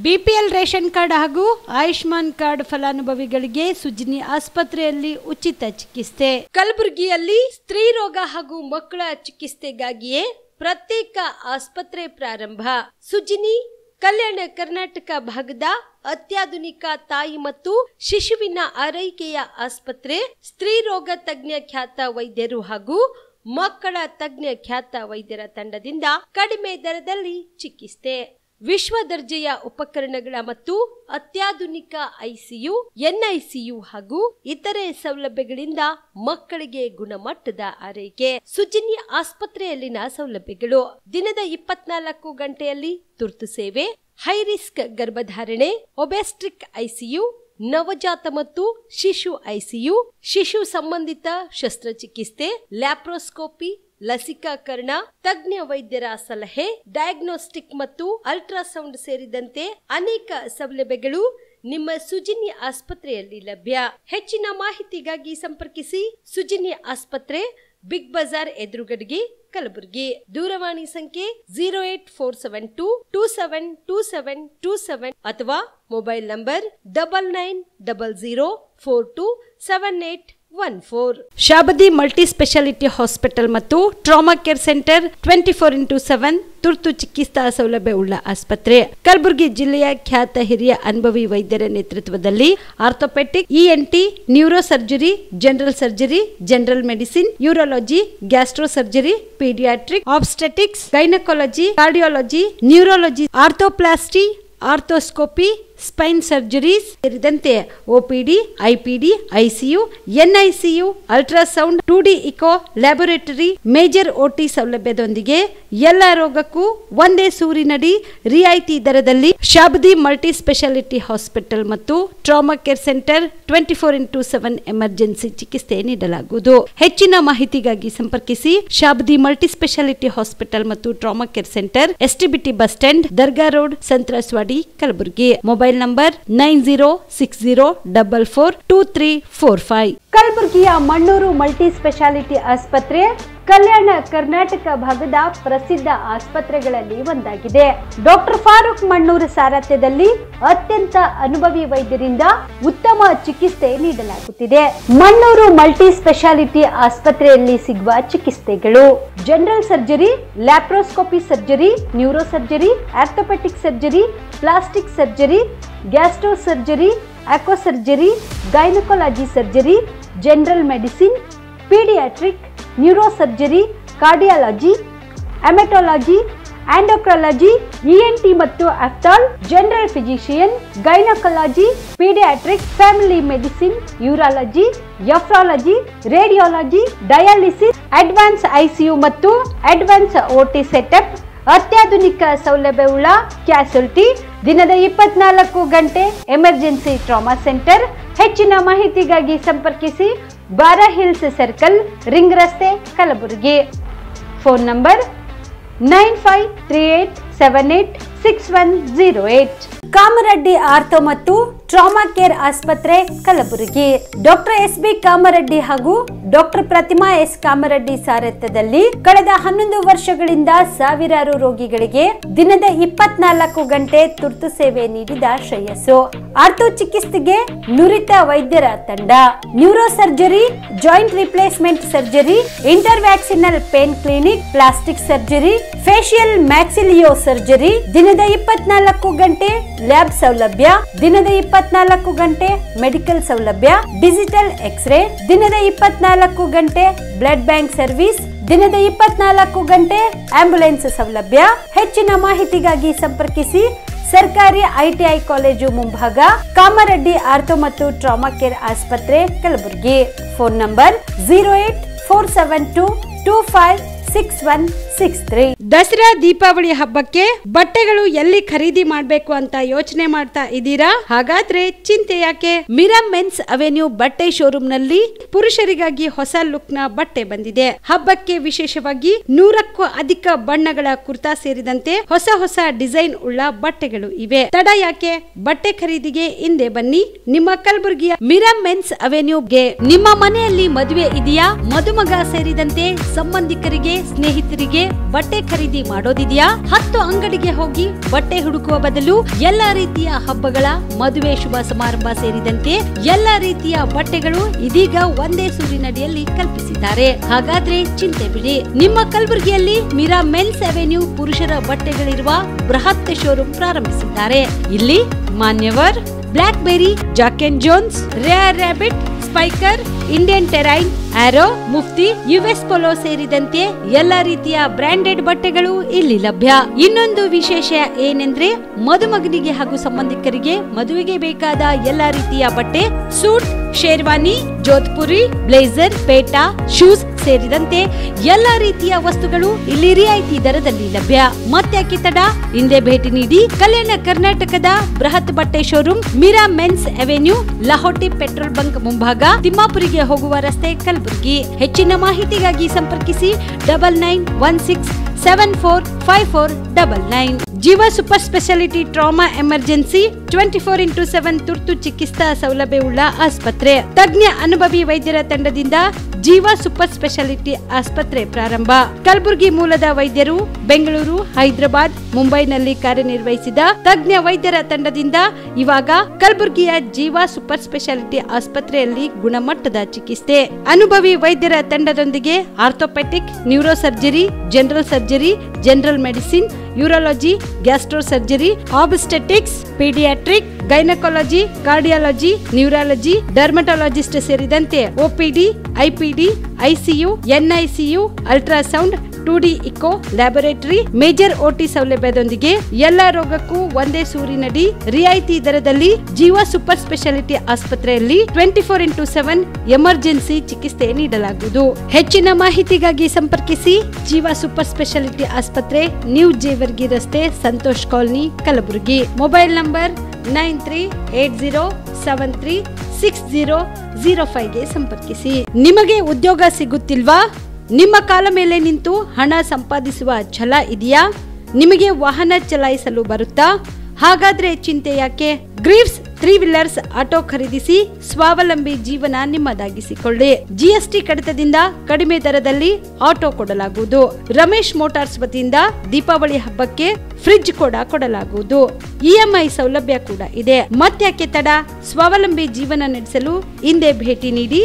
BPL ration card ಹಾಗೂ Ayushman card ಫಲಾನುಭವಿಗಳಿಗೆ ಸುಜಿನಿ ಆಸ್ಪತ್ರೆಯಲ್ಲಿ ಉಚಿತ ಚಿಕಿತ್ಸೆ. ಕಲಬುರಗಿಯಲ್ಲಿ ಸ್ತ್ರೀ ರೋಗ ಹಾಗೂ ಮಕ್ಕಳ ಚಿಕಿತ್ಸೆಗಾಗಿಯೇ ಪ್ರತ್ಯೇಕ ಆಸ್ಪತ್ರೆ ಪ್ರಾರಂಭ. ಸುಜಿನಿ ಕಲ್ಯಾಣ ಕರ್ನಾಟಕ ಭಾಗದ ಅತ್ಯಾಧುನಿಕ ತಾಯಿ ಮತ್ತು ಶಿಶುವಿನ ಆರೈಕೆಯ ಆಸ್ಪತ್ರೆ. ಸ್ತ್ರೀ ರೋಗ ತಜ್ಞ ಖ್ಯಾತ ವೈದ್ಯರು ಹಾಗೂ ಮಕ್ಕಳ ತಜ್ಞ ಖ್ಯಾತ ವೈದ್ಯರ ತಂಡದಿಂದ ಕಡಿಮೆ ದರದಲ್ಲಿ ಚಿಕಿತ್ಸೆ, ವಿಶ್ವ ದರ್ಜೆಯ ಉಪಕರಣಗಳ ಮತ್ತು ಅತ್ಯಾಧುನಿಕ ಐಸಿಯು, ಎನ್ಐಸಿಯು ಹಾಗೂ ಇತರೆ ಸೌಲಭ್ಯಗಳಿಂದ ಮಕ್ಕಳಿಗೆ ಗುಣಮಟ್ಟದ ಆರೈಕೆ. ಸುಜಿನಿ ಆಸ್ಪತ್ರೆಯಲ್ಲಿನ ಸೌಲಭ್ಯಗಳು: ದಿನದ 24 ಗಂಟೆಯಲ್ಲಿ ತುರ್ತು ಸೇವೆ, ಹೈ ರಿಸ್ಕ್ ಗರ್ಭಧಾರಣೆ, ಒಬೆಸ್ಟ್ರಿಕ್ ಐಸಿಯು, ನವಜಾತ ಮತ್ತು ಶಿಶು ಐಸಿಯು, ಶಿಶು ಸಂಬಂಧಿತ ಶಸ್ತ್ರಚಿಕಿತ್ಸೆ, ಲ್ಯಾಪ್ರೋಸ್ಕೋಪಿ, ಲಸಿಕಾಕರಣ, ತಜ್ಞ ವೈದ್ಯರ ಸಲಹೆ, ಡಯಾಗ್ನೋಸ್ಟಿಕ್ ಮತ್ತು ಅಲ್ಟ್ರಾಸೌಂಡ್ ಸೇರಿದಂತೆ ಅನೇಕ ಸೌಲಭ್ಯಗಳು ನಿಮ್ಮ ಸುಜಿನಿ ಆಸ್ಪತ್ರೆಯಲ್ಲಿ ಲಭ್ಯ. ಹೆಚ್ಚಿನ ಮಾಹಿತಿಗಾಗಿ ಸಂಪರ್ಕಿಸಿ ಸುಜಿನಿ ಆಸ್ಪತ್ರೆ, ಬಿಗ್ ಬಜಾರ್ ಎದುರುಗಡೆಗೆ, ಕಲಬುರಗಿ. ದೂರವಾಣಿ ಸಂಖ್ಯೆ 08472 272727 ಅಥವಾ mobile number 9900427814. Shabadi multi speciality hospital ಮತ್ತು ಟ್ರಾಮಾ ಕೇರ್ ಸೆಂಟರ್ 24x7 ತುರ್ತು ಚಿಕಿತ್ಸಾ ಸೌಲಭ್ಯವುಳ್ಳ ಆಸ್ಪತ್ರೆ. ಕಲಬುರಗಿ ಜಿಲ್ಲೆಯ ಖ್ಯಾತ ಹಿರಿಯ ಅನುಭವಿ ವೈದ್ಯರ ನೇತೃತ್ವದಲ್ಲಿ orthopaedic, ENT, neuro surgery, general surgery, general medicine, urology, gastro surgery, paediatric, obstetrics, gynaecology, cardiology, neurology, arthroplasty, arthroscopy, spine surgeries ಸೇರಿದಂತೆ OPD, IPD, ICU, NICU, ultrasound, 2D echo, laboratory, major OT ಸೌಲಭ್ಯದೊಂದಿಗೆ ಎಲ್ಲ ರೋಗಕ್ಕೂ ಒಂದೇ ಸೂರಿನಡಿ ರಿಯಾಯಿತಿ ದರದಲ್ಲಿ ಶಾಬದಿ ಮಲ್ಟಿ ಸ್ಪೆಷಾಲಿಟಿ ಹಾಸ್ಪಿಟಲ್ ಮತ್ತು trauma care centre 24x7 emergency ಚಿಕಿತ್ಸೆ ನೀಡಲಾಗುವುದು. ಹೆಚ್ಚಿನ ಮಾಹಿತಿಗಾಗಿ ಸಂಪರ್ಕಿಸಿ ಶಾಬದಿ ಮಲ್ಟಿ ಸ್ಪೆಷಾಲಿಟಿ ಹಾಸ್ಪಿಟಲ್ ಮತ್ತು trauma care centre, STBT bus stand, Dargah road, ಸಂತ್ರಸ್ವಾಡಿ, Kalaburagi. Mobile number 9060442345. ಕಲಬುರಗಿಯ ಮಣ್ಣೂರು ಮಲ್ಟಿ ಸ್ಪೆಷಾಲಿಟಿ ಆಸ್ಪತ್ರೆ ಕಲ್ಯಾಣ ಕರ್ನಾಟಕ ಭಾಗದ ಪ್ರಸಿದ್ಧ ಆಸ್ಪತ್ರೆಗಳಲ್ಲಿ ಒಂದಾಗಿದೆ. ಡಾಕ್ಟರ್ ಫಾರೂಕ್ ಮಣ್ಣೂರು ಸಾರಥ್ಯದಲ್ಲಿ ಅತ್ಯಂತ ಅನುಭವಿ ವೈದ್ಯರಿಂದ ಉತ್ತಮ ಚಿಕಿತ್ಸೆ ನೀಡಲಾಗುತ್ತಿದೆ. ಮಣ್ಣೂರು ಮಲ್ಟಿ ಸ್ಪೆಷಾಲಿಟಿ ಆಸ್ಪತ್ರೆಯಲ್ಲಿ ಸಿಗುವ ಚಿಕಿತ್ಸೆಗಳು: general surgery, laparoscopy surgery, neuro surgery, orthopaedic surgery, plastic surgery, gastro surgery, ಆಕೋ surgery, gynaecology surgery, general medicine, paediatric, neuro surgery, cardiology, haematology, endocrinology, ENT ಮತ್ತು ophthal, general physician, gynaecology, paediatric, family medicine, urology, nephrology, radiology, dialysis, advance ICU ಮತ್ತು advance OT setup, ಅತ್ಯಾಧುನಿಕ ಸೌಲಭ್ಯವುಳ್ಳ ಕ್ಯಾಸುಲಿಟಿ, ದಿನದ 24 ಗಂಟೆ emergency trauma centre. ಹೆಚ್ಚಿನ ಮಾಹಿತಿಗಾಗಿ ಸಂಪರ್ಕಿಸಿ ಬಾರಾ hills circle, ring ರಸ್ತೆ, Kalaburagi. Phone number 9538786108. Kamareddy ortho ಮತ್ತು ಟ್ರಾಮಾ ಕೇರ್ ಆಸ್ಪತ್ರೆ, ಕಲಬುರಗಿ. Doctor S B. ಕಾಮರೆಡ್ಡಿ ಹಾಗೂ ಡಾಕ್ಟರ್ ಪ್ರತಿಮಾ ಎಸ್. ಕಾಮರೆಡ್ಡಿ ಸಾರಥ್ಯದಲ್ಲಿ ಕಳೆದ 11 ವರ್ಷಗಳಿಂದ ಸಾವಿರಾರು ರೋಗಿಗಳಿಗೆ ದಿನದ 24 ಗಂಟೆ ತುರ್ತು ಸೇವೆ ನೀಡಿದ ಶ್ರೇಯಸ್ಸು. ಆರ್ಥೋ ಚಿಕಿತ್ಸೆಗೆ ನುರಿತ ವೈದ್ಯರ ತಂಡ, neuro surgery, joint replacement surgery, interventional pain clinic, plastic surgery, facial maxillo surgery, ದಿನದ 24 ಗಂಟೆ ಲ್ಯಾಬ್ ಸೌಲಭ್ಯ, ದಿನದ 24 ಗಂಟೆ ಮೆಡಿಕಲ್ ಸೌಲಭ್ಯ, ಡಿಜಿಟಲ್ ಎಕ್ಸ್ರೇ, ದಿನದ 24 ಗಂಟೆ ಬ್ಲಡ್ ಬ್ಯಾಂಕ್ ಸರ್ವಿಸ್, ದಿನದ 24 ಗಂಟೆ ಆಂಬ್ಯುಲೆನ್ಸ್ ಸೌಲಭ್ಯ. ಹೆಚ್ಚಿನ ಮಾಹಿತಿಗಾಗಿ ಸಂಪರ್ಕಿಸಿ ಸರ್ಕಾರಿ ಐಟಿಐ ಕಾಲೇಜು ಮುಂಭಾಗ, ಕಾಮರೆಡ್ಡಿ ಆರ್ಥೋ ಮತ್ತು ಟ್ರಾಮಾ ಕೇರ್ ಆಸ್ಪತ್ರೆ, ಕಲಬುರಗಿ. Phone number 08472256163. ದಸರಾ ದೀಪಾವಳಿ ಹಬ್ಬಕ್ಕೆ ಬಟ್ಟೆಗಳು ಎಲ್ಲಿ ಖರೀದಿ ಮಾಡಬೇಕು ಅಂತ ಯೋಚನೆ ಮಾಡ್ತಾ ಇದ್ದೀರಾ? ಹಾಗಾದ್ರೆ ಚಿಂತೆ ಯಾಕೆ? ಮಿರಾ ಮೆನ್ಸ್ ಅವೆನ್ಯೂ ಬಟ್ಟೆ ಶೋರೂಮ್ ನಲ್ಲಿ ಪುರುಷರಿಗಾಗಿ ಹೊಸ ಲುಕ್ ನ ಬಟ್ಟೆ ಬಂದಿದೆ. ಹಬ್ಬಕ್ಕೆ ವಿಶೇಷವಾಗಿ 100ಕ್ಕೂ ಅಧಿಕ ಬಣ್ಣಗಳ ಕುರ್ತಾ ಸೇರಿದಂತೆ ಹೊಸ ಹೊಸ ಡಿಸೈನ್ ಉಳ್ಳ ಬಟ್ಟೆಗಳು ಇವೆ. ತಡ ಯಾಕೆ? ಬಟ್ಟೆ ಖರೀದಿಗೆ ಹಿಂದೆ ಬನ್ನಿ ನಿಮ್ಮ ಕಲಬುರಗಿಯ ಮಿರಾ ಮೆನ್ಸ್ ಅವೆನ್ಯೂಗೆ. ನಿಮ್ಮ ಮನೆಯಲ್ಲಿ ಮದುವೆ ಇದೆಯಾ? ಮದುಮಗ ಸೇರಿದಂತೆ ಸಂಬಂಧಿಕರಿಗೆ, ಸ್ನೇಹಿತರಿಗೆ ಬಟ್ಟೆ ಖರೀದಿ ಮಾಡೋದಿದೆಯಾ? 10 ಅಂಗಡಿಗೆ ಹೋಗಿ ಬಟ್ಟೆ ಹುಡುಕುವ ಬದಲು ಎಲ್ಲಾ ರೀತಿಯ ಹಬ್ಬಗಳ, ಮದುವೆ, ಶುಭ ಸಮಾರಂಭ ಸೇರಿದಂತೆ ಎಲ್ಲಾ ರೀತಿಯ ಬಟ್ಟೆಗಳು ಇದೀಗ ಒಂದೇ ಸೂರಿನಡಿಯಲ್ಲಿ ಕಲ್ಪಿಸಿದ್ದಾರೆ. ಹಾಗಾದ್ರೆ ಚಿಂತೆ ಬಿಡಿ, ನಿಮ್ಮ ಕಲಬುರಗಿಯಲ್ಲಿ ಮೀರಾ ಮೆನ್ಸ್ ಅವೆನ್ಯೂ ಪುರುಷರ ಬಟ್ಟೆಗಳಿರುವ ಬೃಹತ್ ಶೋರೂಮ್ ಪ್ರಾರಂಭಿಸಿದ್ದಾರೆ. ಇಲ್ಲಿ Manyavar, Blackberrys, Jack and Jones, Rare Rabbit, Spykar, Indian Terrain, Arrow, Mufti, US Polo ಸೇರಿದಂತೆ ಎಲ್ಲಾ ರೀತಿಯ ಬ್ರಾಂಡೆಡ್ ಬಟ್ಟೆಗಳು ಇಲ್ಲಿ ಲಭ್ಯ. ಇನ್ನೊಂದು ವಿಶೇಷ ಏನೆಂದ್ರೆ, ಮದುಮಗನಿಗೆ ಹಾಗೂ ಸಂಬಂಧಿಕರಿಗೆ ಮದುವೆಗೆ ಬೇಕಾದ ಎಲ್ಲಾ ರೀತಿಯ ಬಟ್ಟೆ, ಸೂಟ್, ಶೇರ್ವಾನಿ, ಜೋಧ್ಪುರಿ, ಬ್ಲೇಸರ್, ಪೇಟಾ, ಶೂಸ್ ಸೇರಿದಂತೆ ಎಲ್ಲಾ ರೀತಿಯ ವಸ್ತುಗಳು ಇಲ್ಲಿ ರಿಯಾಯಿತಿ ದರದಲ್ಲಿ ಲಭ್ಯ. ಮತ್ತ್ಯಾಕೆ ತಡ, ಹಿಂದೆ ಭೇಟಿ ನೀಡಿ. ಕಲ್ಯಾಣ ಕರ್ನಾಟಕದ ಬೃಹತ್ ಬಟ್ಟೆ showroom Meera men's avenue, Lahoti petrol bunk ಮುಂಭಾಗ, ತಿಮ್ಮಾಪುರಿಗೆ ಹೋಗುವ ರಸ್ತೆ, ಕಲಬುರಗಿ. ಹೆಚ್ಚಿನ ಮಾಹಿತಿಗಾಗಿ ಸಂಪರ್ಕಿಸಿ 9916745499. ಜೀವ super speciality trauma emergency 24x7 ತುರ್ತು ಚಿಕಿತ್ಸಾ ಸೌಲಭ್ಯವುಳ್ಳ ಆಸ್ಪತ್ರೆ. ತಜ್ಞ ಅನುಭವಿ ವೈದ್ಯರ ತಂಡದಿಂದ ಜೀವ ಸೂಪರ್ ಸ್ಪೆಷಾಲಿಟಿ ಆಸ್ಪತ್ರೆ ಪ್ರಾರಂಭ. ಕಲಬುರಗಿ ಮೂಲದ ವೈದ್ಯರು ಬೆಂಗಳೂರು, ಹೈದರಾಬಾದ್, ಮುಂಬೈನಲ್ಲಿ ಕಾರ್ಯನಿರ್ವಹಿಸಿದ ತಜ್ಞ ವೈದ್ಯರ ತಂಡದಿಂದ ಇವಾಗ ಕಲಬುರಗಿಯ ಜೀವ ಸೂಪರ್ ಸ್ಪೆಷಾಲಿಟಿ ಆಸ್ಪತ್ರೆಯಲ್ಲಿ ಗುಣಮಟ್ಟದ ಚಿಕಿತ್ಸೆ. ಅನುಭವಿ ವೈದ್ಯರ ತಂಡದೊಂದಿಗೆ orthopaedic, neuro surgery, general surgery, general medicine, urology, gastro surgery, obstetrics, paediatric, gynaecology, cardiology, neurology, dermatologist ಸೇರಿದಂತೆ OPD, IPD, ICU, NICU, ultrasound, 2D echo, laboratory, major OT ಸೌಲಭ್ಯದೊಂದಿಗೆ ಎಲ್ಲಾ ರೋಗಕ್ಕೂ ಒಂದೇ ಸೂರಿನಡಿ ರಿಯಾಯಿತಿ ದರದಲ್ಲಿ ಜೀವ ಸೂಪರ್ ಸ್ಪೆಷಾಲಿಟಿ ಆಸ್ಪತ್ರೆಯಲ್ಲಿ 24x7 ಎಮರ್ಜೆನ್ಸಿ ಚಿಕಿತ್ಸೆ ನೀಡಲಾಗುವುದು. ಹೆಚ್ಚಿನ ಮಾಹಿತಿಗಾಗಿ ಸಂಪರ್ಕಿಸಿ ಜೀವ ಸೂಪರ್ ಸ್ಪೆಷಾಲಿಟಿ ಆಸ್ಪತ್ರೆ, ನ್ಯೂ ಜೇವರ್ಗಿ ರಸ್ತೆ, Santosh colony, Kalaburagi. Mobile number 9380736005ಗೆ ಸಂಪರ್ಕಿಸಿ. ನಿಮಗೆ ಉದ್ಯೋಗ ಸಿಗುತ್ತಿಲ್ವಾ? ನಿಮ್ಮ ಕಾಲ ಮೇಲೆ ನಿಂತು ಹಣ ಸಂಪಾದಿಸುವ ಛಲ ಇದೆಯಾ? ನಿಮಗೆ ವಾಹನ ಚಲಾಯಿಸಲು ಬರುತ್ತಾ? ಹಾಗಾದ್ರೆ ಚಿಂತೆ ಯಾಕೆ? ಗ್ರೀವ್ಸ್ 3 ವೀಲರ್ಸ್ ಆಟೋ ಖರೀದಿಸಿ ಸ್ವಾವಲಂಬಿ ಜೀವನ ನಿಮ್ಮದಾಗಿಸಿಕೊಳ್ಳಿ. ಜಿಎಸ್ಟಿ ಕಡಿತದಿಂದ ಕಡಿಮೆ ದರದಲ್ಲಿ ಆಟೋ ಕೊಡಲಾಗುವುದು. ರಮೇಶ್ ಮೋಟಾರ್ಸ್ ವತಿಯಿಂದ ದೀಪಾವಳಿ ಹಬ್ಬಕ್ಕೆ ಫ್ರಿಡ್ಜ್ ಕೂಡ ಕೊಡಲಾಗುವುದು. ಇಎಂಐ ಸೌಲಭ್ಯ ಕೂಡ ಇದೆ. ಮತ್ತ್ಯಾಕೆ ತಡ? ಸ್ವಾವಲಂಬಿ ಜೀವನ ನಡೆಸಲು ಹಿಂದೆ ಭೇಟಿ ನೀಡಿ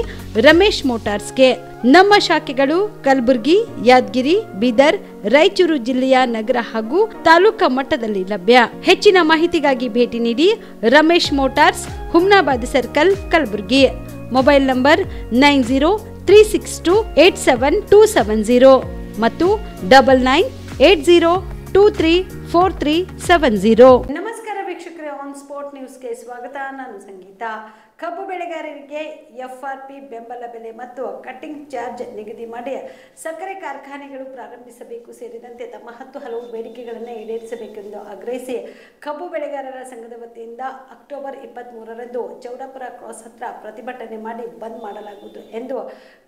ರಮೇಶ್ ಮೋಟಾರ್ಸ್ಗೆ. ನಮ್ಮ ಶಾಖೆಗಳು ಕಲಬುರಗಿ, ಯಾದಗಿರಿ, ಬೀದರ್, ರಾಯಚೂರು ಜಿಲ್ಲೆಯ ನಗರ ಹಾಗೂ ತಾಲೂಕಾ ಮಟ್ಟದಲ್ಲಿ ಲಭ್ಯ. ಹೆಚ್ಚಿನ ಮಾಹಿತಿಗಾಗಿ ಭೇಟಿ ನೀಡಿ Ramesh motors, Humnabad circle, Kalaburagi. Mobile number 9036287270 ಮತ್ತು 9980234370. ನಮಸ್ಕಾರ ವೀಕ್ಷಕರೇ, ಆನ್ ಸ್ಪಾಟ್ ನ್ಯೂಸ್ಗೆ ಸ್ವಾಗತ. ನಾನು ಸಂಗೀತ. ಕಬ್ಬು ಬೆಳೆಗಾರರಿಗೆ ಎಫ್ಆರ್ಪಿ ಬೆಂಬಲ ಬೆಲೆ ಮತ್ತು ಕಟ್ಟಿಂಗ್ ಚಾರ್ಜ್ ನಿಗದಿ ಮಾಡಿ ಸಕ್ಕರೆ ಕಾರ್ಖಾನೆಗಳು ಪ್ರಾರಂಭಿಸಬೇಕು ಸೇರಿದಂತೆ ತಮ್ಮ 10 ಹಲವು ಬೇಡಿಕೆಗಳನ್ನು ಈಡೇರಿಸಬೇಕೆಂದು ಆಗ್ರಹಿಸಿ ಕಬ್ಬು ಬೆಳೆಗಾರರ ಸಂಘದ ವತಿಯಿಂದ ಅಕ್ಟೋಬರ್ 23ರಂದು ಚೌಡಾಪುರ ಕ್ರಾಸ್ ಹತ್ರ ಪ್ರತಿಭಟನೆ ಮಾಡಿ ಬಂದ್ ಮಾಡಲಾಗುವುದು ಎಂದು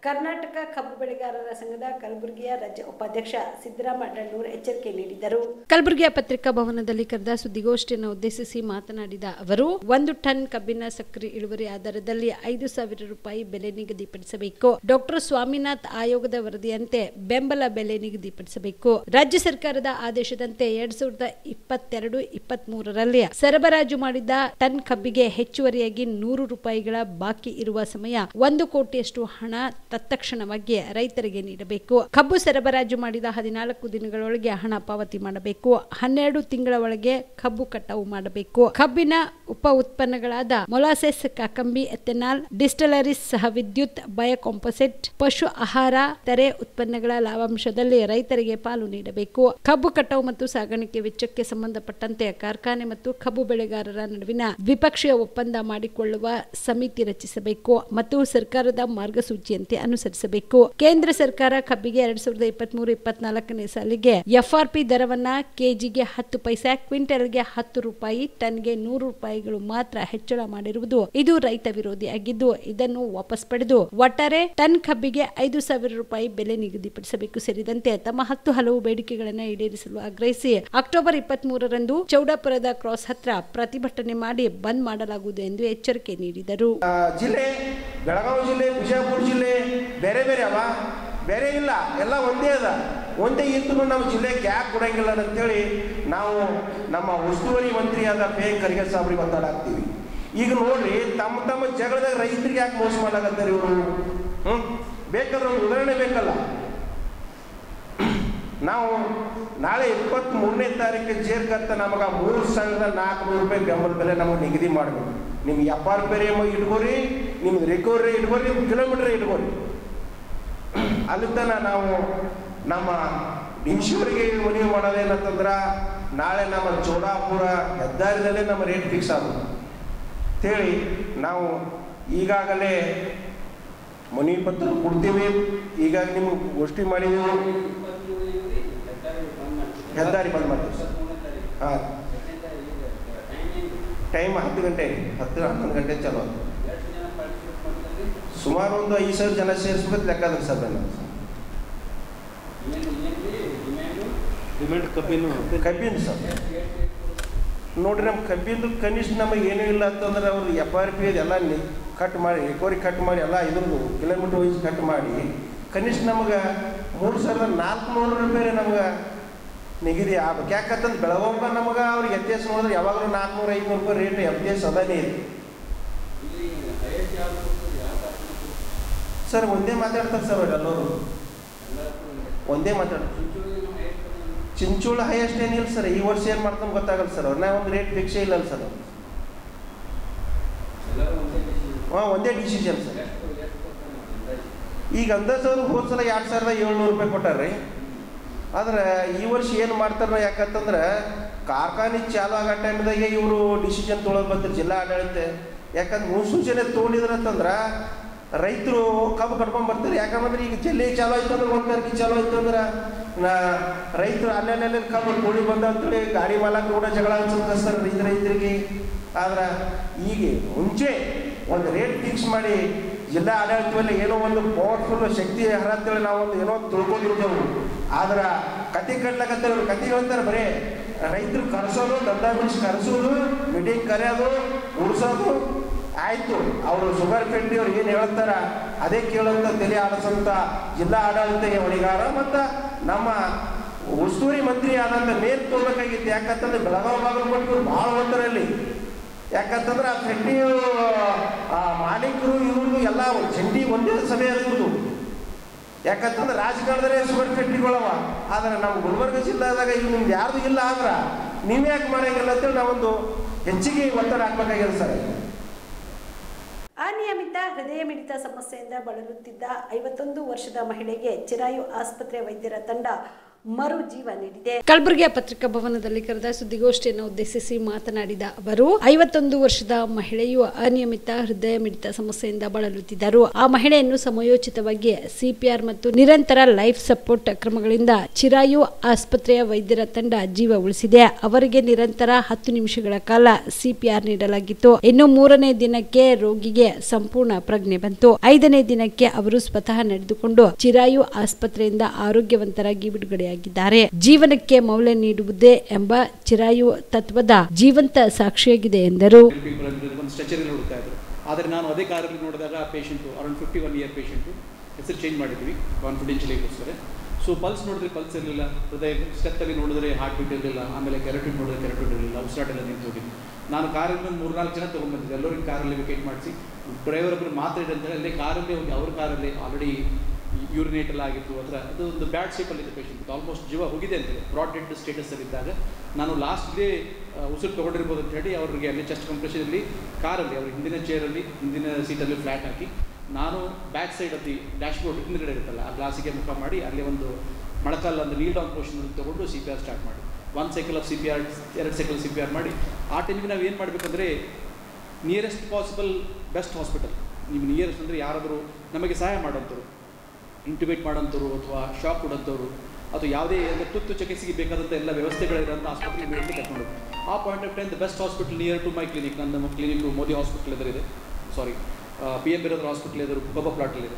ಕರ್ನಾಟಕ ಕಬ್ಬು ಬೆಳೆಗಾರರ ಸಂಘದ ಕಲಬುರಗಿಯ ರಾಜ್ಯ ಉಪಾಧ್ಯಕ್ಷ ಸಿದ್ದರಾಮ ಡಣ್ಣೂರ್ ಎಚ್ಚರಿಕೆ ನೀಡಿದರು. ಕಲಬುರಗಿಯ ಪತ್ರಿಕಾ ಭವನದಲ್ಲಿ ಕರೆದ ಸುದ್ದಿಗೋಷ್ಠಿಯನ್ನು ಉದ್ದೇಶಿಸಿ ಮಾತನಾಡಿದ ಅವರು, 1 ಟನ್ ಕಬ್ಬಿನ ಸಕ್ಕರೆ ಇಳುವರಿ ಆಧಾರದಲ್ಲಿ 5,000 ರೂಪಾಯಿ ಬೆಲೆ ನಿಗದಿಪಡಿಸಬೇಕು. ಡಾಕ್ಟರ್ ಸ್ವಾಮಿನಾಥ್ ಆಯೋಗದ ವರದಿಯಂತೆ ಬೆಂಬಲ ಬೆಲೆ ನಿಗದಿಪಡಿಸಬೇಕು. ರಾಜ್ಯ ಸರ್ಕಾರದ ಆದೇಶದಂತೆ 2022-23ರಲ್ಲಿ ಸರಬರಾಜು ಮಾಡಿದ ಟನ್ ಕಬ್ಬಿಗೆ ಹೆಚ್ಚುವರಿಯಾಗಿ 100 ರೂಪಾಯಿಗಳ ಬಾಕಿ ಇರುವ ಸಮಯ 1 ಕೋಟಿಯಷ್ಟು ಹಣ ತತ್ಕ್ಷಣವಾಗಿ ರೈತರಿಗೆ ನೀಡಬೇಕು. ಕಬ್ಬು ಸರಬರಾಜು ಮಾಡಿದ 14 ದಿನಗಳೊಳಗೆ ಹಣ ಪಾವತಿ ಮಾಡಬೇಕು. 12 ತಿಂಗಳ ಒಳಗೆ ಕಬ್ಬು ಕಟಾವು ಮಾಡಬೇಕು. ಕಬ್ಬಿನ ಉಪ ಉತ್ಪನ್ನಗಳಾದ ಮೊಲಾಸೆಸ್, ಕಾಕಂಬಿ, ಎಥೆನಾಲ್, ಡಿಸ್ಟಿಲರೀಸ್, ಸಹ ವಿದ್ಯುತ್, ಬಯೋಕಾಂಪೋಸಿಟ್, ಪಶು ಆಹಾರ, ತೆರೆ ಉತ್ಪನ್ನಗಳ ಲಾಭಾಂಶದಲ್ಲಿ ರೈತರಿಗೆ ಪಾಲು ನೀಡಬೇಕು. ಕಬ್ಬು ಕಟಾವು ಮತ್ತು ಸಾಗಾಣಿಕೆ ವೆಚ್ಚಕ್ಕೆ ಸಂಬಂಧಪಟ್ಟಂತೆ ಕಾರ್ಖಾನೆ ಮತ್ತು ಕಬ್ಬು ಬೆಳೆಗಾರರ ನಡುವಿನ ದ್ವಿಪಕ್ಷೀಯ ಒಪ್ಪಂದ ಮಾಡಿಕೊಳ್ಳುವ ಸಮಿತಿ ರಚಿಸಬೇಕು ಮತ್ತು ಸರ್ಕಾರದ ಮಾರ್ಗಸೂಚಿಯಂತೆ ಅನುಸರಿಸಬೇಕು. ಕೇಂದ್ರ ಸರ್ಕಾರ ಕಬ್ಬಿಗೆ 2023-24ನೇ ಸಾಲಿಗೆ ಎಫ್ಆರ್ಪಿ ದರವನ್ನ ಕೆಜಿಗೆ 10 ಪೈಸೆ, ಕ್ವಿಂಟಲ್ಗೆ 10 ರೂಪಾಯಿ, ಟನ್ಗೆ 100 ರೂಪಾಯಿಗಳು ಮಾತ್ರ ಹೆಚ್ಚಳ ಮಾಡಿರುವುದು ಇದು ರೈತ ವಿರೋಧಿಯಾಗಿದ್ದು, ಇದನ್ನು ವಾಪಸ್ ಪಡೆದು ಒಟ್ಟಾರೆ ಟನ್ ಕಬ್ಬಿಗೆ 5,000 ರೂಪಾಯಿ ಬೆಲೆ ನಿಗದಿಪಡಿಸಬೇಕು ಸೇರಿದಂತೆ ತಮ್ಮ 10 ಹಲವು ಬೇಡಿಕೆಗಳನ್ನು ಈಡೇರಿಸಲು ಆಗ್ರಹಿಸಿ ಅಕ್ಟೋಬರ್ 23ರಂದು ಚೌಡಾಪುರದ ಕ್ರಾಸ್ ಹತ್ರ ಪ್ರತಿಭಟನೆ ಮಾಡಿ ಬಂದ್ ಮಾಡಲಾಗುವುದು ಎಂದು ಎಚ್ಚರಿಕೆ ನೀಡಿದರು. ಜಿಲ್ಲೆ ಬೆಳಗಾವಿ ಜಿಲ್ಲೆ, ವಿಜಯಪುರ ಜಿಲ್ಲೆ ಬೇರೆ ಬೇರೆ ಅವ, ಬೇರೆ ಇಲ್ಲ, ಎಲ್ಲ ಒಂದೇ ಅದ. ಒಂದೇ ಇದ್ದು ನಮ್ಮ ಜಿಲ್ಲೆಗೆ ಯಾಕೆ ಕೊಡಂಗಿಲ್ಲ ಅಂತೇಳಿ ನಾವು ನಮ್ಮ ಉಸ್ತುವಾರಿ ಮಂತ್ರಿಯಾದ ಪಿ ಖರ್ಗೆ ಸಾಬ್ರಿಗೆ ಒತ್ತಾಡಾಕ್ತೀವಿ. ಈಗ ನೋಡ್ರಿ, ತಮ್ಮ ಜಗಳದಾಗ ರೈತರಿಗೆ ಯಾಕೆ ಮೋಸ ಮಾಡಾಕತ್ತಾರೆ ಇವರು? ಬೇಕಾದ್ರೆ ಒಂದು ಉದಾಹರಣೆ ಬೇಕಲ್ಲ. ನಾವು ನಾಳೆ 23ನೇ ತಾರೀಕು ಜೇರ್ಕತ್ತ ನಮಗೆ 3,400 ರೂಪಾಯಿ ಬೆಂಬಲ ಬೆಲೆ ನಮಗೆ ನಿಗದಿ ಮಾಡಬೇಕು. ನಿಮ್ಗೆ FRP ಇಟ್ಕೋರಿ, ನಿಮ್ಗೆ ರಿಕವರಿ ಇಟ್ಕೋರಿ, ನಿಮ್ಗೆ ಕಿಲೋಮೀಟರ್ ಇಟ್ಕೋರಿ. ಅಲ್ಲಿಂದ ನಾವು ನಮ್ಮ ಡಿಶಿಯವರಿಗೆ ಮನವಿ ಮಾಡೋದೇನಂತಂದ್ರೆ, ನಾಳೆ ನಮ್ಮ ಚೋಡಾಪುರ ಹೆದ್ದಾರಿದಲ್ಲೇ ನಮ್ಮ ರೇಟ್ ಫಿಕ್ಸ್ ಆಗೋದು ಅಂತೇಳಿ ನಾವು ಈಗಾಗಲೇ ಮನವಿ ಪತ್ರ ಕೊಡ್ತೀವಿ. ಈಗ ನಿಮ್ಗೆ ಗೋಷ್ಠಿ ಮಾಡಿದೆವು, ಹೆದ್ದಾರಿ ಬಂದ್ ಮಾಡ್ತೀವಿ ಸರ್. ಹಾಂ, ಟೈಮ್ 10 ಗಂಟೆ, 10-11 ಗಂಟೆ ಚಲೋ. ಸುಮಾರು ಒಂದು 5,000 ಜನ ಸೇರಿಸ್ಬೇಕು ಲೆಕ್ಕದಲ್ಲಿ ಸರ್. ನಾನು ಕಬ್ಬಿನ ಸರ್ ನೋಡ್ರಿ, ನಮ್ಮ ಕಬ್ಬಿಂದು ಕನಿಷ್ಠ ನಮಗೆ ಏನೂ ಇಲ್ಲ ಅಂತಂದ್ರೆ ಅವ್ರು FRP ಎಲ್ಲ ಕಟ್ ಮಾಡಿ, ರಿಕವರಿ ಕಟ್ ಮಾಡಿ, ಎಲ್ಲ ಇದ್ರದ್ದು ಕಿಲೋಮೀಟ್ರ್ ವೈಸ್ ಕಟ್ ಮಾಡಿ ಕನಿಷ್ಠ ನಮಗೆ 3,400 ರೂಪಾಯಿ ನಮ್ಗೆ ನಿಗದಿ ಆಗ್ಬೇಕು. ಯಾಕಂತಂದ್ರೆ ಬೆಳಗಾವ ನಮಗೆ ಅವ್ರಿಗೆ FTS ನೋಡಿದ್ರೆ ಯಾವಾಗಲೂ 400-500 ರೂಪಾಯಿ ರೇಟ್ FTS ಅದಾನೇ ಇದೆ ಸರ್. ಒಂದೇ ಮಾತಾಡ್ತಾರೆ ಸರ್ ಅವರೆಲ್ಲರೂ, ಒಂದೇ ಮಾತಾಡ್ತಾರೆ. ಚಿಂಚೋಳ ಹೈಯೆಸ್ಟ್ ಏನಿಲ್ಲ ಸರ್. ಈ ವರ್ಷ ಏನು ಮಾಡ್ತಾನೆ ಗೊತ್ತಾಗಲ್ಲ ಸರ್. ಅವ್ರನ್ನ ಒಂದು ರೇಟ್ ಫಿಕ್ಸೇ ಇಲ್ಲಲ್ಲ ಸರ್. ಒಂದೇ ಡಿಸಿಷನ್ ಸರ್. ಈಗ ಅಂದಾಜು ಅವ್ರು ಹೋದ ಸಲ 2,700 ರೂಪಾಯಿ ಕೊಟ್ಟಾರ್ರಿ. ಆದ್ರೆ ಈ ವರ್ಷ ಏನು ಮಾಡ್ತಾರೆ ಯಾಕಂತಂದ್ರೆ, ಕಾರ್ಖಾನೆ ಚಾಲು ಆಗೋ ಟೈಮ್ದಾಗೆ ಇವರು ಡಿಸಿಷನ್ ತೊಗೊಳೋದು ಬರ್ತಾರೆ ಜಿಲ್ಲಾ ಆಡಳಿತ. ಯಾಕಂದ್ರೆ ಮುನ್ಸೂಚನೆ ತೊಗೊಂಡಿದ್ರೆ ಅಂತಂದ್ರೆ ರೈತರು ಕಬ್ಬು ಕಟ್ಕೊಂಡು ಬರ್ತಾರೆ. ಯಾಕಂದ್ರೆ ಈಗ ಜಲ್ಲಿ ಚಾಲು ಆಯ್ತು ಅಂದ್ರೆ 1 ತಾರೀಕಿಗೆ ಚಾಲು ಆಯ್ತು ಅಂದ್ರೆ ರೈತರು ಅಲ್ಲೆಲ್ಲ ಕಬ್ಬು ಕೂಡಿ ಬಂದ ಅಂತೇಳಿ ಗಾಡಿ ಮಾಲಕರು ಕೂಡ ಜಗಳ ಅನ್ಸುತ್ತೆ ರೈತರಿಗೆ. ಆದ್ರೆ ಈಗ ಮುಂಚೆ ಒಂದು ರೇಟ್ ಫಿಕ್ಸ್ ಮಾಡಿ ಜಿಲ್ಲಾ ಆಡಳಿತದಲ್ಲಿ ಏನೋ ಒಂದು ಪವರ್ಫುಲ್ ಶಕ್ತಿ ಹರ ಅಂತೇಳಿ ನಾವು ಒಂದು ಏನೋ ತಿಳ್ಕೊಂಡಿರ್ತೇವೆ. ಆದ್ರೆ ಕತೆ ಕಟ್ಲಕತ್ತವ್ರು ಕತೆ ಹೇಳ್ತಾರೆ, ಬರೀ ರೈತರು ಕರೆಸೋದು, ದಂಧ ಬಿಡಿಸಿ ಕರೆಸೋದು, ಮೀಟಿಂಗ್ ಕರೆಯೋದು, ಉಳಿಸೋದು ಆಯಿತು. ಅವರು ಶುಗರ್ ಫ್ಯಾಕ್ಟ್ರಿ ಅವ್ರು ಏನು ಹೇಳ್ತಾರ ಅದೇ ಕೇಳೋಂಥ ತಲೆ ಆಡಿಸೋಂಥ ಜಿಲ್ಲಾ ಆಡಳಿತ ಹೊಣೆಗಾರ ಮತ್ತು ನಮ್ಮ ಉಸ್ತುವಾರಿ ಮಂತ್ರಿ ಆದಂಥ ಮೇಲ್ ತೋರ್ಬೇಕಾಗಿತ್ತು. ಯಾಕಂತಂದ್ರೆ ಬೆಳಗಾವಿ ಬಾಗಲಕೋಟೆ ಭಾಳ ಒಂದರಲ್ಲಿ, ಯಾಕಂತಂದ್ರೆ ಆ ಫ್ಯಾಕ್ಟ್ರಿ ಮಾಲೀಕರು ಇವ್ರದ್ದು ಎಲ್ಲ ಜಂಟಿ ಒಂದೇ ಸಭೆ ಇರ್ಬೋದು. ಯಾಕಂತಂದ್ರೆ ರಾಜಕಾರಣದಲ್ಲೇ ಶುಗರ್ ಫ್ಯಾಕ್ಟ್ರಿಗಳವ. ಆದರೆ ನಮ್ಮ ಗುಲ್ಬರ್ಗ ಜಿಲ್ಲಾದಾಗ ಇವು ನಿಮ್ದು ಯಾರ್ದು ಇಲ್ಲ ಆದ್ರೆ ನೀವು ಯಾಕೆ ಮಾಡೋಂಗಿಲ್ಲ ಅಂತೇಳಿ ನಾವೊಂದು ಹೆಚ್ಚಿಗೆ ಒತ್ತಡ ಹಾಕ್ಬೇಕಾಗಿದೆ ಸರ್. ಅನಿಯಮಿತ ಹೃದಯ ಮಿಡಿತ ಸಮಸ್ಯೆಯಿಂದ ಬಳಲುತ್ತಿದ್ದ 51 ವರ್ಷದ ಮಹಿಳೆಗೆ ಚಿರಾಯು ಆಸ್ಪತ್ರೆ ವೈದ್ಯರ ತಂಡ ಮರು ಜೀವ ನೀಡಿದೆ. ಕಲಬುರಗಿಯ ಪತ್ರಿಕಾ ಭವನದಲ್ಲಿ ಕರೆದ ಸುದ್ದಿಗೋಷ್ಠಿಯನ್ನು ಉದ್ದೇಶಿಸಿ ಮಾತನಾಡಿದ ಅವರು, 51 ವರ್ಷದ ಮಹಿಳೆಯು ಅನಿಯಮಿತ ಹೃದಯ ಮಿಡಿತ ಸಮಸ್ಯೆಯಿಂದ ಬಳಲುತ್ತಿದ್ದರು. ಆ ಮಹಿಳೆಯನ್ನು ಸಮಯೋಚಿತವಾಗಿ CPR ಮತ್ತು ನಿರಂತರ ಲೈಫ್ ಸಪೋರ್ಟ್ ಕ್ರಮಗಳಿಂದ ಚಿರಾಯು ಆಸ್ಪತ್ರೆಯ ವೈದ್ಯರ ತಂಡ ಜೀವ ಉಳಿಸಿದೆ. ಅವರಿಗೆ ನಿರಂತರ 10 ನಿಮಿಷಗಳ ಕಾಲ CPR ನೀಡಲಾಗಿತ್ತು. ಇನ್ನು 3ನೇ ದಿನಕ್ಕೆ ರೋಗಿಗೆ ಸಂಪೂರ್ಣ ಪ್ರಜ್ಞೆ ಬಂತು. 5ನೇ ದಿನಕ್ಕೆ ಅವರು ಸ್ವತಃ ನಡೆದುಕೊಂಡು ಚಿರಾಯು ಆಸ್ಪತ್ರೆಯಿಂದ ಆರೋಗ್ಯವಂತರಾಗಿ ಬಿಡುಗಡೆ ಜೀವನಕ್ಕೆ ಮೌಲ್ಯ ನೀಡುವುದೇ ಎಂಬ ಚಿರಾಯು ತತ್ವದ ಜೀವಂತ ಸಾಕ್ಷಿಯಾಗಿದೆ ಎಂದರು. ಆದರೆ ನಾನು ಅದೇ ಕಾರಲ್ಲಿ ನೋಡಿದಾಗ ಪೇಷಂಟು ಅರೌಂಡ್ 51 ಇಯರ್ ಪೇಷಂಟು, ಹೆಸರು ಚೇಂಜ್ ಮಾಡಿದ್ವಿ ಕಾನ್ಫಿಡೆನ್ಷಿಯಲಿಗೋಸ್ಕರ. ಸೊ ಪಲ್ಸ್ ನೋಡಿದ್ರೆ ಪಲ್ಸ್ ಇರಲಿಲ್ಲ, ಹೃದಯ ಸ್ಟೆಪ್ಪಲ್ಲಿ ನೋಡಿದ್ರೆ ಹಾರ್ಟ್ ಬೀಟ್ ಇರಲಿಲ್ಲ, ಆಮೇಲೆ ಕೆರಟಿನ್ ನೋಡಿದ್ರೆ ಕೆರಟಿನ್ ಇರಲಿಲ್ಲ, ಉಸಿರಾಟ ಎಲ್ಲ ನಿಂತು ಹೋಗಿದ್ದು. ನಾನು ಕಾರಲ್ಲಿ 3-4 ಜನ ತೊಗೊಂಡ್ಬಂದಿದ್ದೆ. ಎಲ್ಲರಿಗೂ ಕಾರಲ್ಲಿ ವಿಕೆಟ್ ಮಾಡಿಸಿ ಡ್ರೈವರ್ ಒಬ್ಬರು ಮಾತಾಡಿದೆ ಅಂತೇಳಿ ಅಲ್ಲೇ ಕಾರಲ್ಲಿ ಹೋಗಿ ಅವ್ರ ಕಾರಲ್ಲಿ ಆಲ್ರೆಡಿ ಯೂರಿನೇಟ್ ಎಲ್ಲ ಆಗಿತ್ತು. ಅದರ ಅದು ಒಂದು ಬ್ಯಾಡ್ ಶೇಪಲ್ಲಿದ್ದ ಪೇಷಂಟ್, ಆಲ್ಮೋಸ್ಟ್ ಜೀವ ಹೋಗಿದೆ ಅಂತೇಳಿ ಬ್ರಾಡ್ ಡೆಡ್ ಸ್ಟೇಟಸಲ್ಲಿದ್ದಾಗ ನಾನು ಲಾಸ್ಟ್ಗೆ ಉಸಿರು ತೊಗೊಂಡಿರ್ಬೋದು ಅಂತ ಹೇಳಿ ಅವ್ರಿಗೆ ಅಲ್ಲಿ ಚೆಸ್ಟ್ ಕಂಪ್ರೆಷನಲ್ಲಿ ಕಾರಲ್ಲಿ ಅವ್ರ ಹಿಂದಿನ ಚೇರಲ್ಲಿ ಹಿಂದಿನ ಸೀಟಲ್ಲಿ ಫ್ಲ್ಯಾಟ್ ಹಾಕಿ ನಾನು back side of the dashboard ಹಿಂದ್ಗಡೆ ಇರುತ್ತಲ್ಲ ಆ ಗ್ಲಾಸಿಗೆ ಮುಖ ಮಾಡಿ ಅಲ್ಲಿ ಒಂದು ಮೊಳಕಾಲ ಒಂದು ನೀಲ್ ಡೌನ್ ಪೋರ್ಷನ್ ತೊಗೊಂಡು CPR ಸ್ಟಾರ್ಟ್ ಮಾಡಿ 1 cycle of CPR 2 cycle CPR ಮಾಡಿ ಆ ಟೈಮಿಗೆ ನಾವು ಏನು ಮಾಡಬೇಕಂದ್ರೆ ನಿಯರೆಸ್ಟ್ ಪಾಸಿಬಲ್ ಬೆಸ್ಟ್ ಹಾಸ್ಪಿಟಲ್, ನಿಮ್ಮ ನಿಯರೆಸ್ಟ್ ಅಂದರೆ ಯಾರಾದರೂ ನಮಗೆ ಸಹಾಯ ಮಾಡೋಂಥವ್ರು, ಇಂಟಿಬೇಟ್ ಮಾಡೋಂಥವ್ರು ಅಥವಾ ಶಾಕ್ ಕೊಡೋಂಥವ್ರು ಅಥವಾ ಯಾವುದೇ ತುರ್ತು ಚಿಕಿತ್ಸೆಗೆ ಬೇಕಾದಂಥ ಎಲ್ಲ ವ್ಯವಸ್ಥೆಗಳಿರೋಂಥ ಆಸ್ಪತ್ರೆಗೆ ಇಮಿಡಿಯೇಟ್ಲಿ ಕರ್ಕೊಂಡು ಆ point of time the best hospital near to my clinic, ನನ್ನ ಕ್ಲಿನಿಕ್ಕು ಮೋದಿ ಹಾಸ್ಪಿಟಲ್ ಎದುರಿದೆ, ಸಾರಿ PM ಬಿರೋದ್ರ ಹಾಸ್ಪಿಟಲ್ ಎದುರು ಕೊಬ್ಬ ಪ್ಲಾಟಲ್ಲಿದೆ.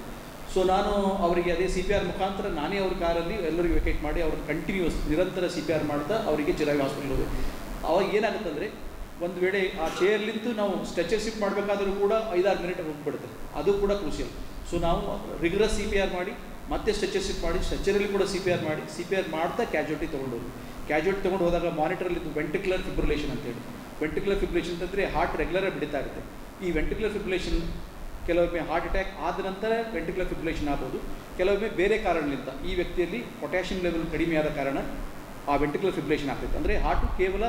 ಸೊ ನಾನು ಅವರಿಗೆ ಅದೇ CPR ಮುಖಾಂತರ ನಾನೇ ಅವ್ರ ಕಾರಲ್ಲಿ ಎಲ್ಲರಿಗೂ ವೆಕೇಟ್ ಮಾಡಿ ಅವ್ರನ್ನ ಕಂಟಿನ್ಯೂಸ್ ನಿರಂತರ CPR ಮಾಡ್ತಾ ಅವರಿಗೆ ಚಿರಾಯು ಹಾಸ್ಪಿಟಲ್ ಹೋದೆ. ಅವಾಗ ಏನಾಗುತ್ತಂದರೆ ಒಂದು ವೇಳೆ ಆ ಚೇರ್ಲಿಂತು ನಾವು ಸ್ಟ್ರೆಚರ್ ಶಿಫ್ಟ್ ಮಾಡಬೇಕಾದ್ರೂ ಕೂಡ 5-6 ಮಿನಿಟ್ ಹೋಗ್ಬಿಡುತ್ತೆ, ಅದು ಕೂಡ ಕ್ರೂಷಿಯಲ್. ಸೊ ನಾವು ರಿಗ್ರಸ್ CPR ಮಾಡಿ ಮತ್ತೆ ಸ್ಟ್ರೆಚರ್ ಶಿಫ್ಟ್ ಮಾಡಿ ಸ್ಟ್ರೆಚರಲ್ಲಿ ಕೂಡ ಸಿ ಪಿ ಆರ್ ಮಾಡ್ತಾ ಕ್ಯಾಜುಯಾಲಿಟಿ ತೊಗೊಂಡೋದು. ಕ್ಯಾಜುಯಾಲಿಟಿ ತೊಗೊಂಡು ಹೋದಾಗ ಮಾನಿಟರಲ್ಲಿ ವೆಂಟಿಕ್ಯುಲರ್ ಫಿಬ್ರಿಲೇಷನ್ ಅಂತೇಳಿ. ವೆಂಟಿಕ್ಯುಲರ್ ಫಿಬ್ರಿಲೇಷನ್ ಅಂತಂದರೆ ಹಾರ್ಟ್ ರೆಗ್ಯುಲರಾಗಿ ಬಿಡ್ತಾ ಇರುತ್ತೆ. ಈ ವೆಂಟಿಕ್ಯುಲರ್ ಫಿಬ್ರಿಲೇಷನ್ ಕೆಲವೊಮ್ಮೆ ಹಾರ್ಟ್ ಅಟ್ಯಾಕ್ ಆದ ನಂತರ ವೆಂಟಿಕ್ಯುಲರ್ ಫಿಬ್ರಿಲೇಷನ್ ಆಗ್ಬೋದು, ಕೆಲವೊಮ್ಮೆ ಬೇರೆ ಕಾರಣದಿಂದ ಈ ವ್ಯಕ್ತಿಯಲ್ಲಿ ಪೊಟ್ಯಾಷಿಯಂ ಲೆವೆಲ್ ಕಡಿಮೆ ಆದ ಕಾರಣ ಆ ವೆಂಟಿಕ್ಯುಲರ್ ಫಿಬ್ರಿಲೇಷನ್ ಆಗ್ತಾಯಿತ್ತು. ಅಂದರೆ ಹಾರ್ಟು ಕೇವಲ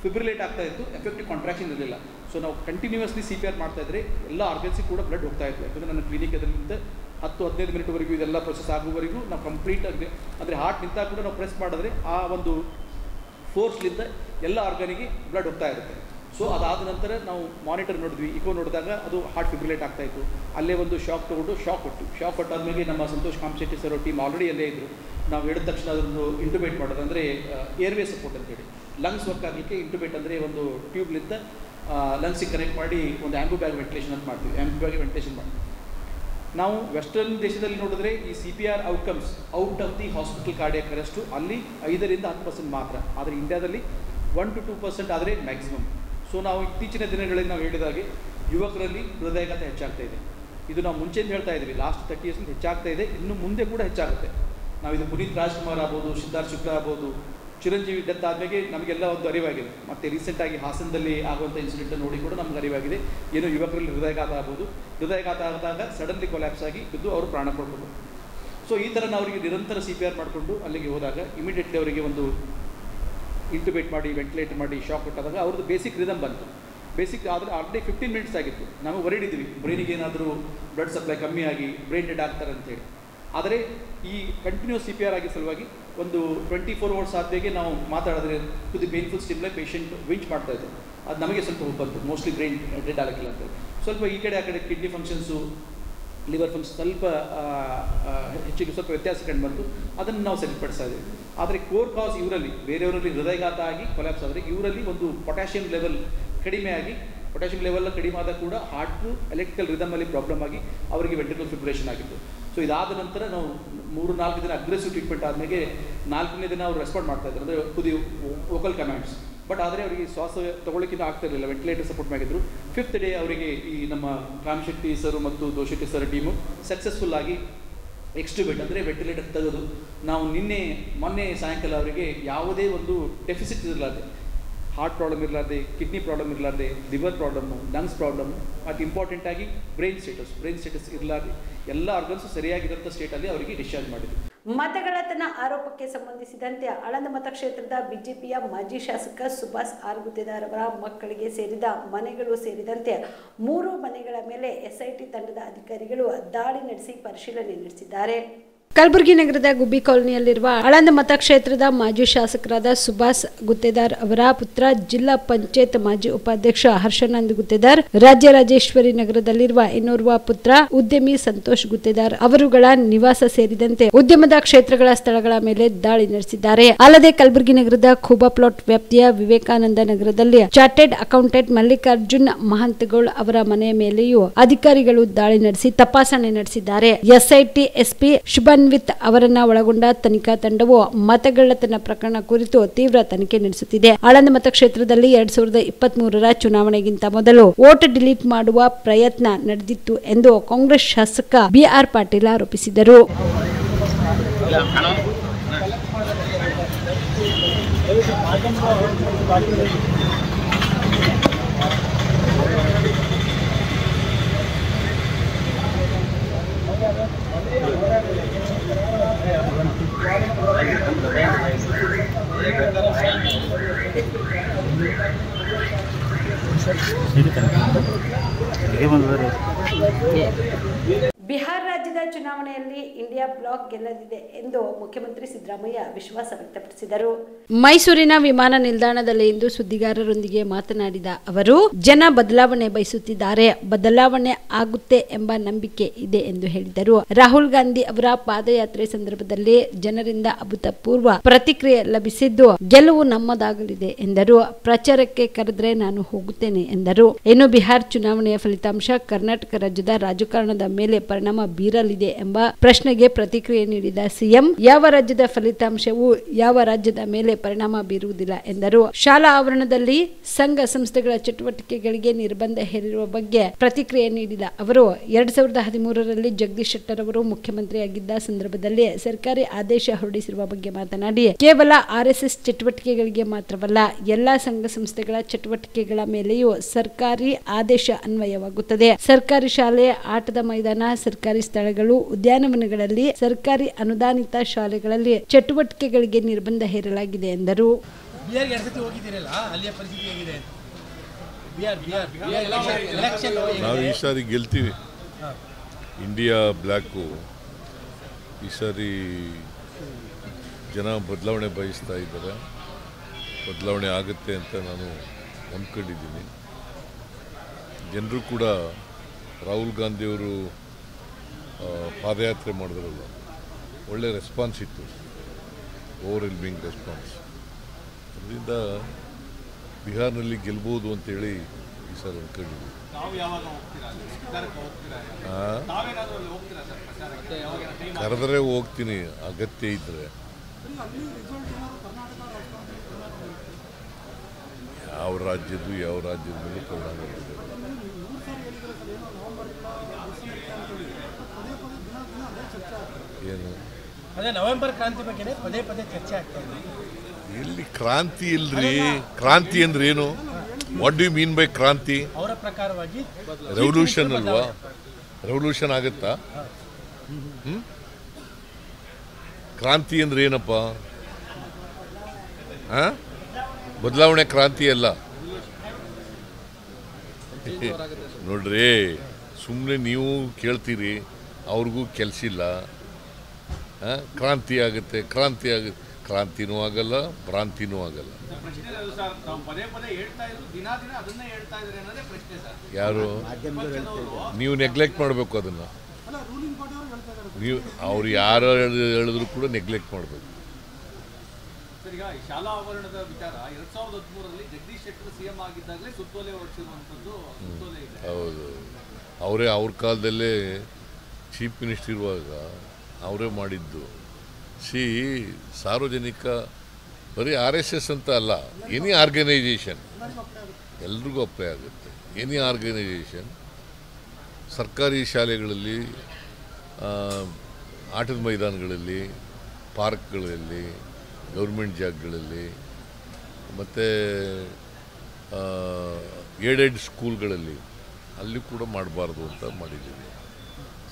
ಫಿಬ್ರಿಲೇಟ್ ಆಗ್ತಾ ಇತ್ತು, ಎಫೆಕ್ಟಿವ್ ಕಾಂಟ್ರಾಕ್ಷನ್ ಇರಲಿಲ್ಲ. ಸೊ ನಾವು ಕಂಟಿನ್ಯೂಸ್ಲಿ ಸಿ ಪಿ ಆರ್ ಮಾಡ್ತಾಯಿದ್ರೆ ಎಲ್ಲ ಆರ್ಗನ್ಸಿಗೆ ಕೂಡ ಬ್ಲಡ್ ಹೋಗ್ತಾ ಇತ್ತು. ಯಾಕಂದರೆ ನನ್ನ ಕ್ಲಿನಿಕ್ ಅದರಿಂದ 10-15 ಮಿನಿಟ್ವರೆಗೂ ಇದೆಲ್ಲ ಪ್ರೊಸೆಸ್ ಆಗುವವರೆಗೂ ನಾವು ಕಂಪ್ಲೀಟ್ ಆಗಿ ಅಂದರೆ ಹಾರ್ಟ್ ನಿಂತಾಗ ಕೂಡ ನಾವು ಪ್ರೆಸ್ ಮಾಡಿದ್ರೆ ಆ ಒಂದು ಫೋರ್ಸ್ಲಿಂದ ಎಲ್ಲ ಆರ್ಗನಿಗೆ ಬ್ಲಡ್ ಹೋಗ್ತಾ ಇರುತ್ತೆ. ಸೊ ಅದಾದ ನಂತರ ನಾವು ಮಾನಿಟರ್ ನೋಡಿದ್ವಿ, ಇಕೋ ನೋಡಿದಾಗ ಅದು ಹಾರ್ಟ್ ಫಿಬ್ರಿಲೇಟ್ ಆಗ್ತಾಯಿತ್ತು. ಅಲ್ಲೇ ಒಂದು ಶಾಕ್ ತೊಗೊಂಡು ಶಾಕ್ ಕೊಟ್ಟಾದ್ಮೇಲೆ ನಮ್ಮ ಸಂತೋಷ್ ಕಾಮಶೆಟ್ಟಿ ಸರ್ ಟೀಮ್ ಆಲ್ರೆಡಿ ಅಲ್ಲೇ ಇದ್ದರು. ನಾವು ಹೇಳಿದ ತಕ್ಷಣ ಅದನ್ನು ಇಂಟುಬೇಟ್ ಮಾಡೋದು, ಅಂದರೆ ಏರ್ವೇ ಸಪೋರ್ಟ್ ಅಂತೇಳಿ ಲಂಗ್ಸ್ ವರ್ಕ್ ಆಗಲಿಕ್ಕೆ ಇಂಟುಬೇಟ್ ಅಂದರೆ ಒಂದು ಟ್ಯೂಬ್ಲಿಂದ ಲಂಗ್ಸಿಗೆ ಕನೆಕ್ಟ್ ಮಾಡಿ ಒಂದು ಆ್ಯಂಬು ಬ್ಯಾಗ್ ವೆಂಟಿಲೇಷನ್ ಅಂತ ಮಾಡ್ತೀವಿ. ಆ್ಯಂಬು ಬ್ಯಾಗ್ ವೆಂಟಿಲೇಷನ್ ಮಾಡ್ತೀವಿ. ನಾವು ವೆಸ್ಟರ್ನ್ ದೇಶದಲ್ಲಿ ನೋಡಿದ್ರೆ ಈ C P R outcomes out of the hospital cardiac arrest ಅಲ್ಲಿ 5-10% ಮಾತ್ರ, ಆದರೆ ಇಂಡಿಯಾದಲ್ಲಿ 1-2% ಆದರೆ ಮ್ಯಾಕ್ಸಿಮಮ್. ಸೊ ನಾವು ಇತ್ತೀಚಿನ ದಿನಗಳಲ್ಲಿ ನಾವು ಹೇಳಿದಾಗೆ ಯುವಕರಲ್ಲಿ ಹೃದಯಾಘಾತ ಹೆಚ್ಚಾಗ್ತಾ ಇದೆ. ಇದು ನಾವು ಮುಂಚೆಯಿಂದ ಹೇಳ್ತಾ ಇದ್ದೀವಿ, ಲಾಸ್ಟ್ 30 ಇಯರ್ಸ್ನಿಂದ ಹೆಚ್ಚಾಗ್ತಾ ಇದೆ, ಇನ್ನು ಮುಂದೆ ಕೂಡ ಹೆಚ್ಚಾಗುತ್ತೆ. ನಾವು ಇದು ಪುನೀತ್ ರಾಜ್ಕುಮಾರ್ ಆಗ್ಬೋದು, ಸಿದ್ಧಾರ್ಥ್ ಶುಕ್ಲಾ ಆಗ್ಬೋದು, ಚಿರಂಜೀವಿ ಡೆತ್ ಆದಮೇಲೆ ನಮಗೆಲ್ಲ ಒಂದು ಅರಿವಾಗಿದೆ. ಮತ್ತು ರೀಸೆಂಟಾಗಿ ಹಾಸನದಲ್ಲಿ ಆಗುವಂಥ ಇನ್ಸಿಡೆಂಟ್ ನೋಡಿ ಕೂಡ ನಮ್ಗೆ ಅರಿವಾಗಿದೆ, ಏನೋ ಯುವಕರಲ್ಲಿ ಹೃದಯಾಘಾತ ಆಗ್ಬೋದು, ಹೃದಯಾಘಾತ ಆದಾಗ ಸಡನ್ಲಿ ಕೊಲ್ಯಾಪ್ಸ್ ಆಗಿ ಬಿದ್ದು ಅವರು ಪ್ರಾಣ ಕೊಡ್ಬೋದು. ಸೊ ಈ ಥರ ನಾವು ಅವರಿಗೆ ನಿರಂತರ ಸಿ ಪಿ ಆರ್ ಮಾಡಿಕೊಂಡು ಅಲ್ಲಿಗೆ ಹೋದಾಗ ಇಮಿಡಿಯೇಟ್ಲಿ ಅವರಿಗೆ ಒಂದು ಇಂಟುಬೇಟ್ ಮಾಡಿ ವೆಂಟಿಲೇಟ್ ಮಾಡಿ ಶಾಕ್ ಕೊಟ್ಟಾದಾಗ ಅವ್ರದ್ದು ಬೇಸಿಕ್ ರಿದಮ್ ಬಂತು. ಬೇಸಿಕ್ ಆದರೆ ಆಲ್ರೆಡಿ 15 ಮಿನಿಟ್ಸ್ ಆಗಿತ್ತು. ನಾವು ಹೊರಡಿದ್ವಿ ಬ್ರೈನಿಗೆ ಏನಾದರೂ ಬ್ಲಡ್ ಸಪ್ಲೈ ಕಮ್ಮಿ ಆಗಿ ಬ್ರೈನ್ ಡೆಡ್ ಆಗ್ತಾರೆ ಅಂತೇಳಿ. ಆದರೆ ಈ ಕಂಟಿನ್ಯೂಸ್ ಸಿ ಪಿ ಆರ್ ಆಗಿ ಸಲುವಾಗಿ ಒಂದು 24 hours ಆದ್ಮೇಲೆ ನಾವು ಮಾತಾಡಿದ್ರೆ to the painful stimuli patient wince ಮಾಡ್ತಾಯಿದ್ರು. ಅದು ನಮಗೆ ಸ್ವಲ್ಪ ಬಂತು, ಮೋಸ್ಟ್ಲಿ ಬ್ರೈನ್ ಡೆಡ್ ಆಗಕ್ಕಿಲ್ಲ ಅಂತೇಳಿ. ಸ್ವಲ್ಪ ಈ ಕಡೆ ಆ ಕಡೆ ಕಿಡ್ನಿ ಫಂಕ್ಷನ್ಸು, ಲಿವರ್ ಫಂಕ್ಷನ್ ಸ್ವಲ್ಪ ಹೆಚ್ಚಿಗೆ ಸ್ವಲ್ಪ ವ್ಯತ್ಯಾಸ ಕಂಡು ಬಂತು. ಅದನ್ನು ನಾವು ಸರಿಪಡಿಸ್ತಾ ಇದ್ದೀವಿ. ಆದರೆ ಕೋರ್ ಕಾಸ್ ಇವರಲ್ಲಿ, ಬೇರೆಯವರಲ್ಲಿ ಹೃದಯಾಘಾತ ಆಗಿ ಕೊಲ್ಯಾಪ್ಸ್ ಆದರೆ ಇವರಲ್ಲಿ ಒಂದು ಪೊಟ್ಯಾಷಿಯಂ ಲೆವೆಲ್ ಕಡಿಮೆ ಆಗಿ, ಪೊಟ್ಯಾಷಿಯಂ ಲೆವೆಲ್ ಕಡಿಮೆ ಆದಾಗ ಕೂಡ ಹಾರ್ಟು ಎಲೆಕ್ಟ್ರಿಕಲ್ ರಿದಮಲ್ಲಿ ಪ್ರಾಬ್ಲಮ್ ಆಗಿ ಅವರಿಗೆ ವೆಂಟ್ರಿಕಲ್ ಫಿಬ್ರಿಲೇಷನ್ ಆಗಿತ್ತು. ಸೊ ಇದಾದ ನಂತರ ನಾವು 3-4 ದಿನ ಅಗ್ರೆಸಿವ್ ಟ್ರೀಟ್ಮೆಂಟ್ ಆದಮೇಲೆ 4ನೇ ದಿನ ಅವರು ರೆಸ್ಪಾಂಡ್ ಮಾಡ್ತಾಯಿದ್ರು, ಅಂದರೆ ಖುದಿ ವೋಕಲ್ ಕಮ್ಯಾಂಡ್ಸ್. ಬಟ್ ಆದರೆ ಅವರಿಗೆ ಶ್ವಾಸ ತೊಗೊಳಕ್ಕಿಂತ ಆಗ್ತಿರಲಿಲ್ಲ, ವೆಂಟಿಲೇಟರ್ ಸಪೋರ್ಟ್ ಮಾಡಿದ್ರು. 5th ಡೇ ಅವರಿಗೆ ಈ ನಮ್ಮ ಕಾಮಶೆಟ್ಟಿ ಸರ್ ಮತ್ತು ದೋಶೆಟ್ಟಿ ಸರ್ ಟೀಮು ಸಕ್ಸಸ್ಫುಲ್ ಆಗಿ ಎಕ್ಸ್ಟ್ಯೂಬೇಟ್ ಅಂದರೆ ವೆಂಟಿಲೇಟರ್ ತೆಗೆದು ನಾವು ಮೊನ್ನೆ ಸಾಯಂಕಾಲ ಅವರಿಗೆ ಯಾವುದೇ ಒಂದು ಡೆಫಿಸಿಟ್ ಇರಲಾರ್ದೆ, ಹಾರ್ಟ್ ಪ್ರಾಬ್ಲಮ್ ಇರಲಾರ್ದೆ, ಕಿಡ್ನಿ ಪ್ರಾಬ್ಲಮ್ ಇರಲಾರ್ದೆ, ಲಿವರ್ ಪ್ರಾಬ್ಲಮ್ಮು, ಲಂಗ್ಸ್ ಪ್ರಾಬ್ಲಮ್ಮು, ಮತ್ತು ಇಂಪಾರ್ಟೆಂಟಾಗಿ ಬ್ರೈನ್ ಸ್ಟೇಟಸ್ ಇರಲಾರ್ದೆ ಎಲ್ಲ ಆರ್ಗನ್ಸು ಸರಿಯಾಗಿರೋಂಥ ಸ್ಟೇಟಲ್ಲಿ ಅವರಿಗೆ ಡಿಸ್ಚಾರ್ಜ್ ಮಾಡಿದ್ರು. ಮತಗಳ್ಳತನ ಆರೋಪಕ್ಕೆ ಸಂಬಂಧಿಸಿದಂತೆ ಆಳಂದ ಮತಕ್ಷೇತ್ರದ ಬಿಜೆಪಿಯ ಮಾಜಿ ಶಾಸಕ ಸುಭಾಷ್ ಆರ್ ಗುತ್ತೇದಾರ್ ಅವರ ಮಕ್ಕಳಿಗೆ ಸೇರಿದ ಮನೆಗಳು ಸೇರಿದಂತೆ 3 ಮನೆಗಳ ಮೇಲೆ ಎಸ್ಐಟಿ ತಂಡದ ಅಧಿಕಾರಿಗಳು ದಾಳಿ ನಡೆಸಿ ಪರಿಶೀಲನೆ ನಡೆಸಿದ್ದಾರೆ. ಕಲಬುರಗಿ ನಗರದ ಗುಬ್ಬಿ ಕಾಲೋನಿಯಲ್ಲಿರುವ ಆಳಂದ ಮತಕ್ಷೇತ್ರದ ಮಾಜಿ ಶಾಸಕರಾದ ಸುಭಾಷ್ ಗುತ್ತೇದಾರ್ ಅವರ ಪುತ್ರ ಜಿಲ್ಲಾ ಪಂಚಾಯತ್ ಮಾಜಿ ಉಪಾಧ್ಯಕ್ಷ ಹರ್ಷಾನಂದ್ ಗುತ್ತೇದಾರ್, ರಾಜರಾಜೇಶ್ವರಿ ನಗರದಲ್ಲಿರುವ ಇನ್ನೋರ್ವ ಪುತ್ರ ಉದ್ಯಮಿ ಸಂತೋಷ್ ಗುತ್ತೇದಾರ್ ಅವರುಗಳ ನಿವಾಸ ಸೇರಿದಂತೆ ಉದ್ಯಮದ ಕ್ಷೇತ್ರಗಳ ಸ್ಥಳಗಳ ಮೇಲೆ ದಾಳಿ ನಡೆಸಿದ್ದಾರೆ. ಅಲ್ಲದೆ ಕಲಬುರಗಿ ನಗರದ ಖೂಬಾ ಪ್ಲಾಟ್ ವ್ಯಾಪ್ತಿಯ ವಿವೇಕಾನಂದ ನಗರದಲ್ಲಿ ಚಾರ್ಟೆಡ್ ಅಕೌಂಟೆಂಟ್ ಮಲ್ಲಿಕಾರ್ಜುನ್ ಮಹಂತಗೋಳ್ ಅವರ ಮನೆಯ ಮೇಲೆಯೂ ಅಧಿಕಾರಿಗಳು ದಾಳಿ ನಡೆಸಿ ತಪಾಸಣೆ ನಡೆಸಿದ್ದಾರೆ. ಎಸ್ಐಟಿ ಎಸ್ಪಿ ಶುಭನ್ ಅವರನ್ನ ಒಳಗೊಂಡ ತನಿಖಾ ತಂಡವು ಮತಗಳ್ಳತನ ಪ್ರಕರಣ ಕುರಿತು ತೀವ್ರ ತನಿಖೆ ನಡೆಸುತ್ತಿದೆ. ಆಳಂದ ಮತಕ್ಷೇತ್ರದಲ್ಲಿ 2023ರ ಚುನಾವಣೆಗಿಂತ ಮೊದಲು ವೋಟ್ ಡಿಲೀಟ್ ಮಾಡುವ ಪ್ರಯತ್ನ ನಡೆದಿತ್ತು ಎಂದು ಕಾಂಗ್ರೆಸ್ ಶಾಸಕ ಬಿಆರ್ ಪಾಟೀಲ್ ಆರೋಪಿಸಿದರು. ಬಿಹಾರ ರಾಜ್ಯದ ಚುನಾವಣೆಯಲ್ಲಿ ಇಂಡಿಯಾ ಬ್ಲಾಕ್ ಗೆಲ್ಲಲಿದೆ ಎಂದು ಮುಖ್ಯಮಂತ್ರಿ ಸಿದ್ದರಾಮಯ್ಯ ವಿಶ್ವಾಸ ವ್ಯಕ್ತಪಡಿಸಿದರು. ಮೈಸೂರಿನ ವಿಮಾನ ನಿಲ್ದಾಣದಲ್ಲಿ ಇಂದು ಸುದ್ದಿಗಾರರೊಂದಿಗೆ ಮಾತನಾಡಿದ ಅವರು, ಜನ ಬದಲಾವಣೆ ಬಯಸುತ್ತಿದ್ದಾರೆ, ಬದಲಾವಣೆ ಆಗುತ್ತೆ ಎಂಬ ನಂಬಿಕೆ ಇದೆ ಎಂದು ಹೇಳಿದರು. ರಾಹುಲ್ ಗಾಂಧಿ ಅವರ ಪಾದಯಾತ್ರೆ ಸಂದರ್ಭದಲ್ಲಿ ಜನರಿಂದ ಅಭೂತಪೂರ್ವ ಪ್ರತಿಕ್ರಿಯೆ ಲಭಿಸಿದ್ದು, ಗೆಲುವು ನಮ್ಮದಾಗಲಿದೆ ಎಂದರು. ಪ್ರಚಾರಕ್ಕೆ ಕರೆದ್ರೆ ನಾನು ಹೋಗುತ್ತೇನೆ ಎಂದರು. ಇನ್ನು ಬಿಹಾರ ಚುನಾವಣೆಯ ಫಲಿತಾಂಶ ಕರ್ನಾಟಕ ರಾಜ್ಯದ ರಾಜಕಾರಣದ ಮೇಲೆ ಪರಿಣಾಮ ಪರಿಣಾಮ ಬೀರಲಿದೆ ಎಂಬ ಪ್ರಶ್ನೆಗೆ ಪ್ರತಿಕ್ರಿಯೆ ನೀಡಿದ ಸಿಎಂ, ಯಾವ ರಾಜ್ಯದ ಫಲಿತಾಂಶವು ಯಾವ ರಾಜ್ಯದ ಮೇಲೆ ಪರಿಣಾಮ ಬೀರುವುದಿಲ್ಲ ಎಂದರು. ಶಾಲಾ ಆವರಣದಲ್ಲಿ ಸಂಘ ಸಂಸ್ಥೆಗಳ ಚಟುವಟಿಕೆಗಳಿಗೆ ನಿರ್ಬಂಧ ಹೇರಿರುವ ಬಗ್ಗೆ ಪ್ರತಿಕ್ರಿಯೆ ನೀಡಿದ ಅವರು, 2013ರಲ್ಲಿ ಜಗದೀಶ್ ಶೆಟ್ಟರ್ ಅವರು ಮುಖ್ಯಮಂತ್ರಿಯಾಗಿದ್ದ ಸಂದರ್ಭದಲ್ಲಿ ಸರ್ಕಾರಿ ಆದೇಶ ಹೊರಡಿಸಿರುವ ಬಗ್ಗೆ ಮಾತನಾಡಿ, ಕೇವಲ RSS ಚಟುವಟಿಕೆಗಳಿಗೆ ಮಾತ್ರವಲ್ಲ, ಎಲ್ಲಾ ಸಂಘ ಸಂಸ್ಥೆಗಳ ಚಟುವಟಿಕೆಗಳ ಮೇಲೆಯೂ ಸರ್ಕಾರಿ ಆದೇಶ ಅನ್ವಯವಾಗುತ್ತದೆ. ಸರ್ಕಾರಿ ಶಾಲೆ, ಆಟದ ಮೈದಾನ, ಸರ್ಕಾರಿ ಸ್ಥಳಗಳು, ಉದ್ಯಾನವನಗಳಲ್ಲಿ, ಸರ್ಕಾರಿ ಅನುದಾನಿತ ಶಾಲೆಗಳಲ್ಲಿ ಚಟುವಟಿಕೆಗಳಿಗೆ ನಿರ್ಬಂಧ ಹೇರಲಾಗಿದೆ ಎಂದರು. ನಾವು ಈ ಸಾರಿ ಗೆಲ್ತೀವಿ. ಇಂಡಿಯಾ ಬ್ಲ್ಯಾಕು ಈ ಸಾರಿ ಜನ ಬದಲಾವಣೆ ಬಯಸ್ತಾ ಇದ್ದಾರೆ. ಬದಲಾವಣೆ ಆಗುತ್ತೆ ಅಂತ ನಾನು ಅಂದ್ಕೊಂಡಿದ್ದೀನಿ. ಜನರು ಕೂಡ ರಾಹುಲ್ ಗಾಂಧಿಯವರು ಪಾದಯಾತ್ರೆ ಮಾಡಿದ್ರಲ್ಲ, ಒಳ್ಳೆ ರೆಸ್ಪಾನ್ಸ್ ಇತ್ತು, ಓವರ್ವೆಲ್ಮಿಂಗ್ ರೆಸ್ಪಾನ್ಸ್. ಅದರಿಂದ ಬಿಹಾರ್ನಲ್ಲಿ ಗೆಲ್ಬೋದು ಅಂತೇಳಿ ಈ ಸಲ ಅಂದ್ಕೊಂಡಿದ್ದೀವಿ. ಕರೆದರೆ ಹೋಗ್ತೀನಿ ಅಗತ್ಯ ಇದ್ದರೆ. ಯಾವ ರಾಜ್ಯದ ಮೇಲೆ ಪರಿಣಾಮ ಬೀರುತ್ತೆ. ಏನು ಅದೇ ನವೆಂಬರ್ ಕ್ರಾಂತಿ ಬಗ್ಗೆ ಪದೇ ಪದೇ ಚರ್ಚೆ ಆಗ್ತಾ ಇದೆ. ಎಲ್ಲಿ ಕ್ರಾಂತಿ ಇಲ್ರಿ? ಕ್ರಾಂತಿ ಅಂದ್ರೆ ಏನು? What do you mean by kranti? ಅವರ ಪ್ರಕಾರವಾಗಿ ರೆವಲ್ಯೂಷನ್ ಅಲ್ವಾ? ರೆವಲ್ಯೂಷನ್ ಆಗುತ್ತಾ? ಕ್ರಾಂತಿ ಅಂದ್ರೆ ಏನಪ್ಪ? ಬದಲಾವಣೆ ಕ್ರಾಂತಿ ಅಲ್ಲ ನೋಡ್ರಿ. ಸುಮ್ಮನೆ ನೀವು ಕೇಳ್ತೀರಿ, ಅವ್ರಿಗೂ ಕೆಲಸ ಇಲ್ಲ. ಕ್ರಾಂತಿ ಆಗುತ್ತೆ, ಕ್ರಾಂತಿನೂ ಆಗಲ್ಲ, ಭ್ರಾಂತಿನೂ ಆಗಲ್ಲ. ಯಾರು? ನೀವು ನೆಗ್ಲೆಕ್ಟ್ ಮಾಡಬೇಕು ಅದನ್ನು. ನೀವು ಅವ್ರು ಯಾರು ಹೇಳಿದ್ರು ಕೂಡ ನೆಗ್ಲೆಕ್ಟ್ ಮಾಡಬೇಕು. ಈಗ ಶಾಲಾ ಆವರಣದ ವಿಚಾರ 2013ರಲ್ಲಿ ಜಗದೀಶ್ ಶೆಟ್ಟರ್ ಸಿಎಂ ಆಗಿದ್ದಾಗಲೇ ಸುತ್ತೋಲೆ ಹೊರಡಿಸಿರುವಂಥದ್ದು ಸುತ್ತೋಲೆ ಇದೆ. ಹೌದು, ಅವರೇ ಅವ್ರ ಕಾಲದಲ್ಲೇ ಚೀಫ್ ಮಿನಿಸ್ಟರ್ ಇರುವಾಗ ಅವರೇ ಮಾಡಿದ್ದು. ಸಾರ್ವಜನಿಕ ಬರೀ RSS ಅಂತ ಅಲ್ಲ, ಎನಿ ಆರ್ಗನೈಜೇಷನ್ ಎಲ್ರಿಗೂ ಅಪ್ಲೈ ಆಗುತ್ತೆ. ಎನಿ ಆರ್ಗನೈಜೇಷನ್ ಸರ್ಕಾರಿ ಶಾಲೆಗಳಲ್ಲಿ, ಆಟದ ಮೈದಾನಗಳಲ್ಲಿ, ಪಾರ್ಕ್ಗಳಲ್ಲಿ, ಗೌರ್ಮೆಂಟ್ ಜಾಗಗಳಲ್ಲಿ, ಮತ್ತು ಏಡೆಡ್ ಸ್ಕೂಲ್ಗಳಲ್ಲಿ ಅಲ್ಲಿ ಕೂಡ ಮಾಡಬಾರ್ದು ಅಂತ ಮಾಡಿದ್ದೀವಿ.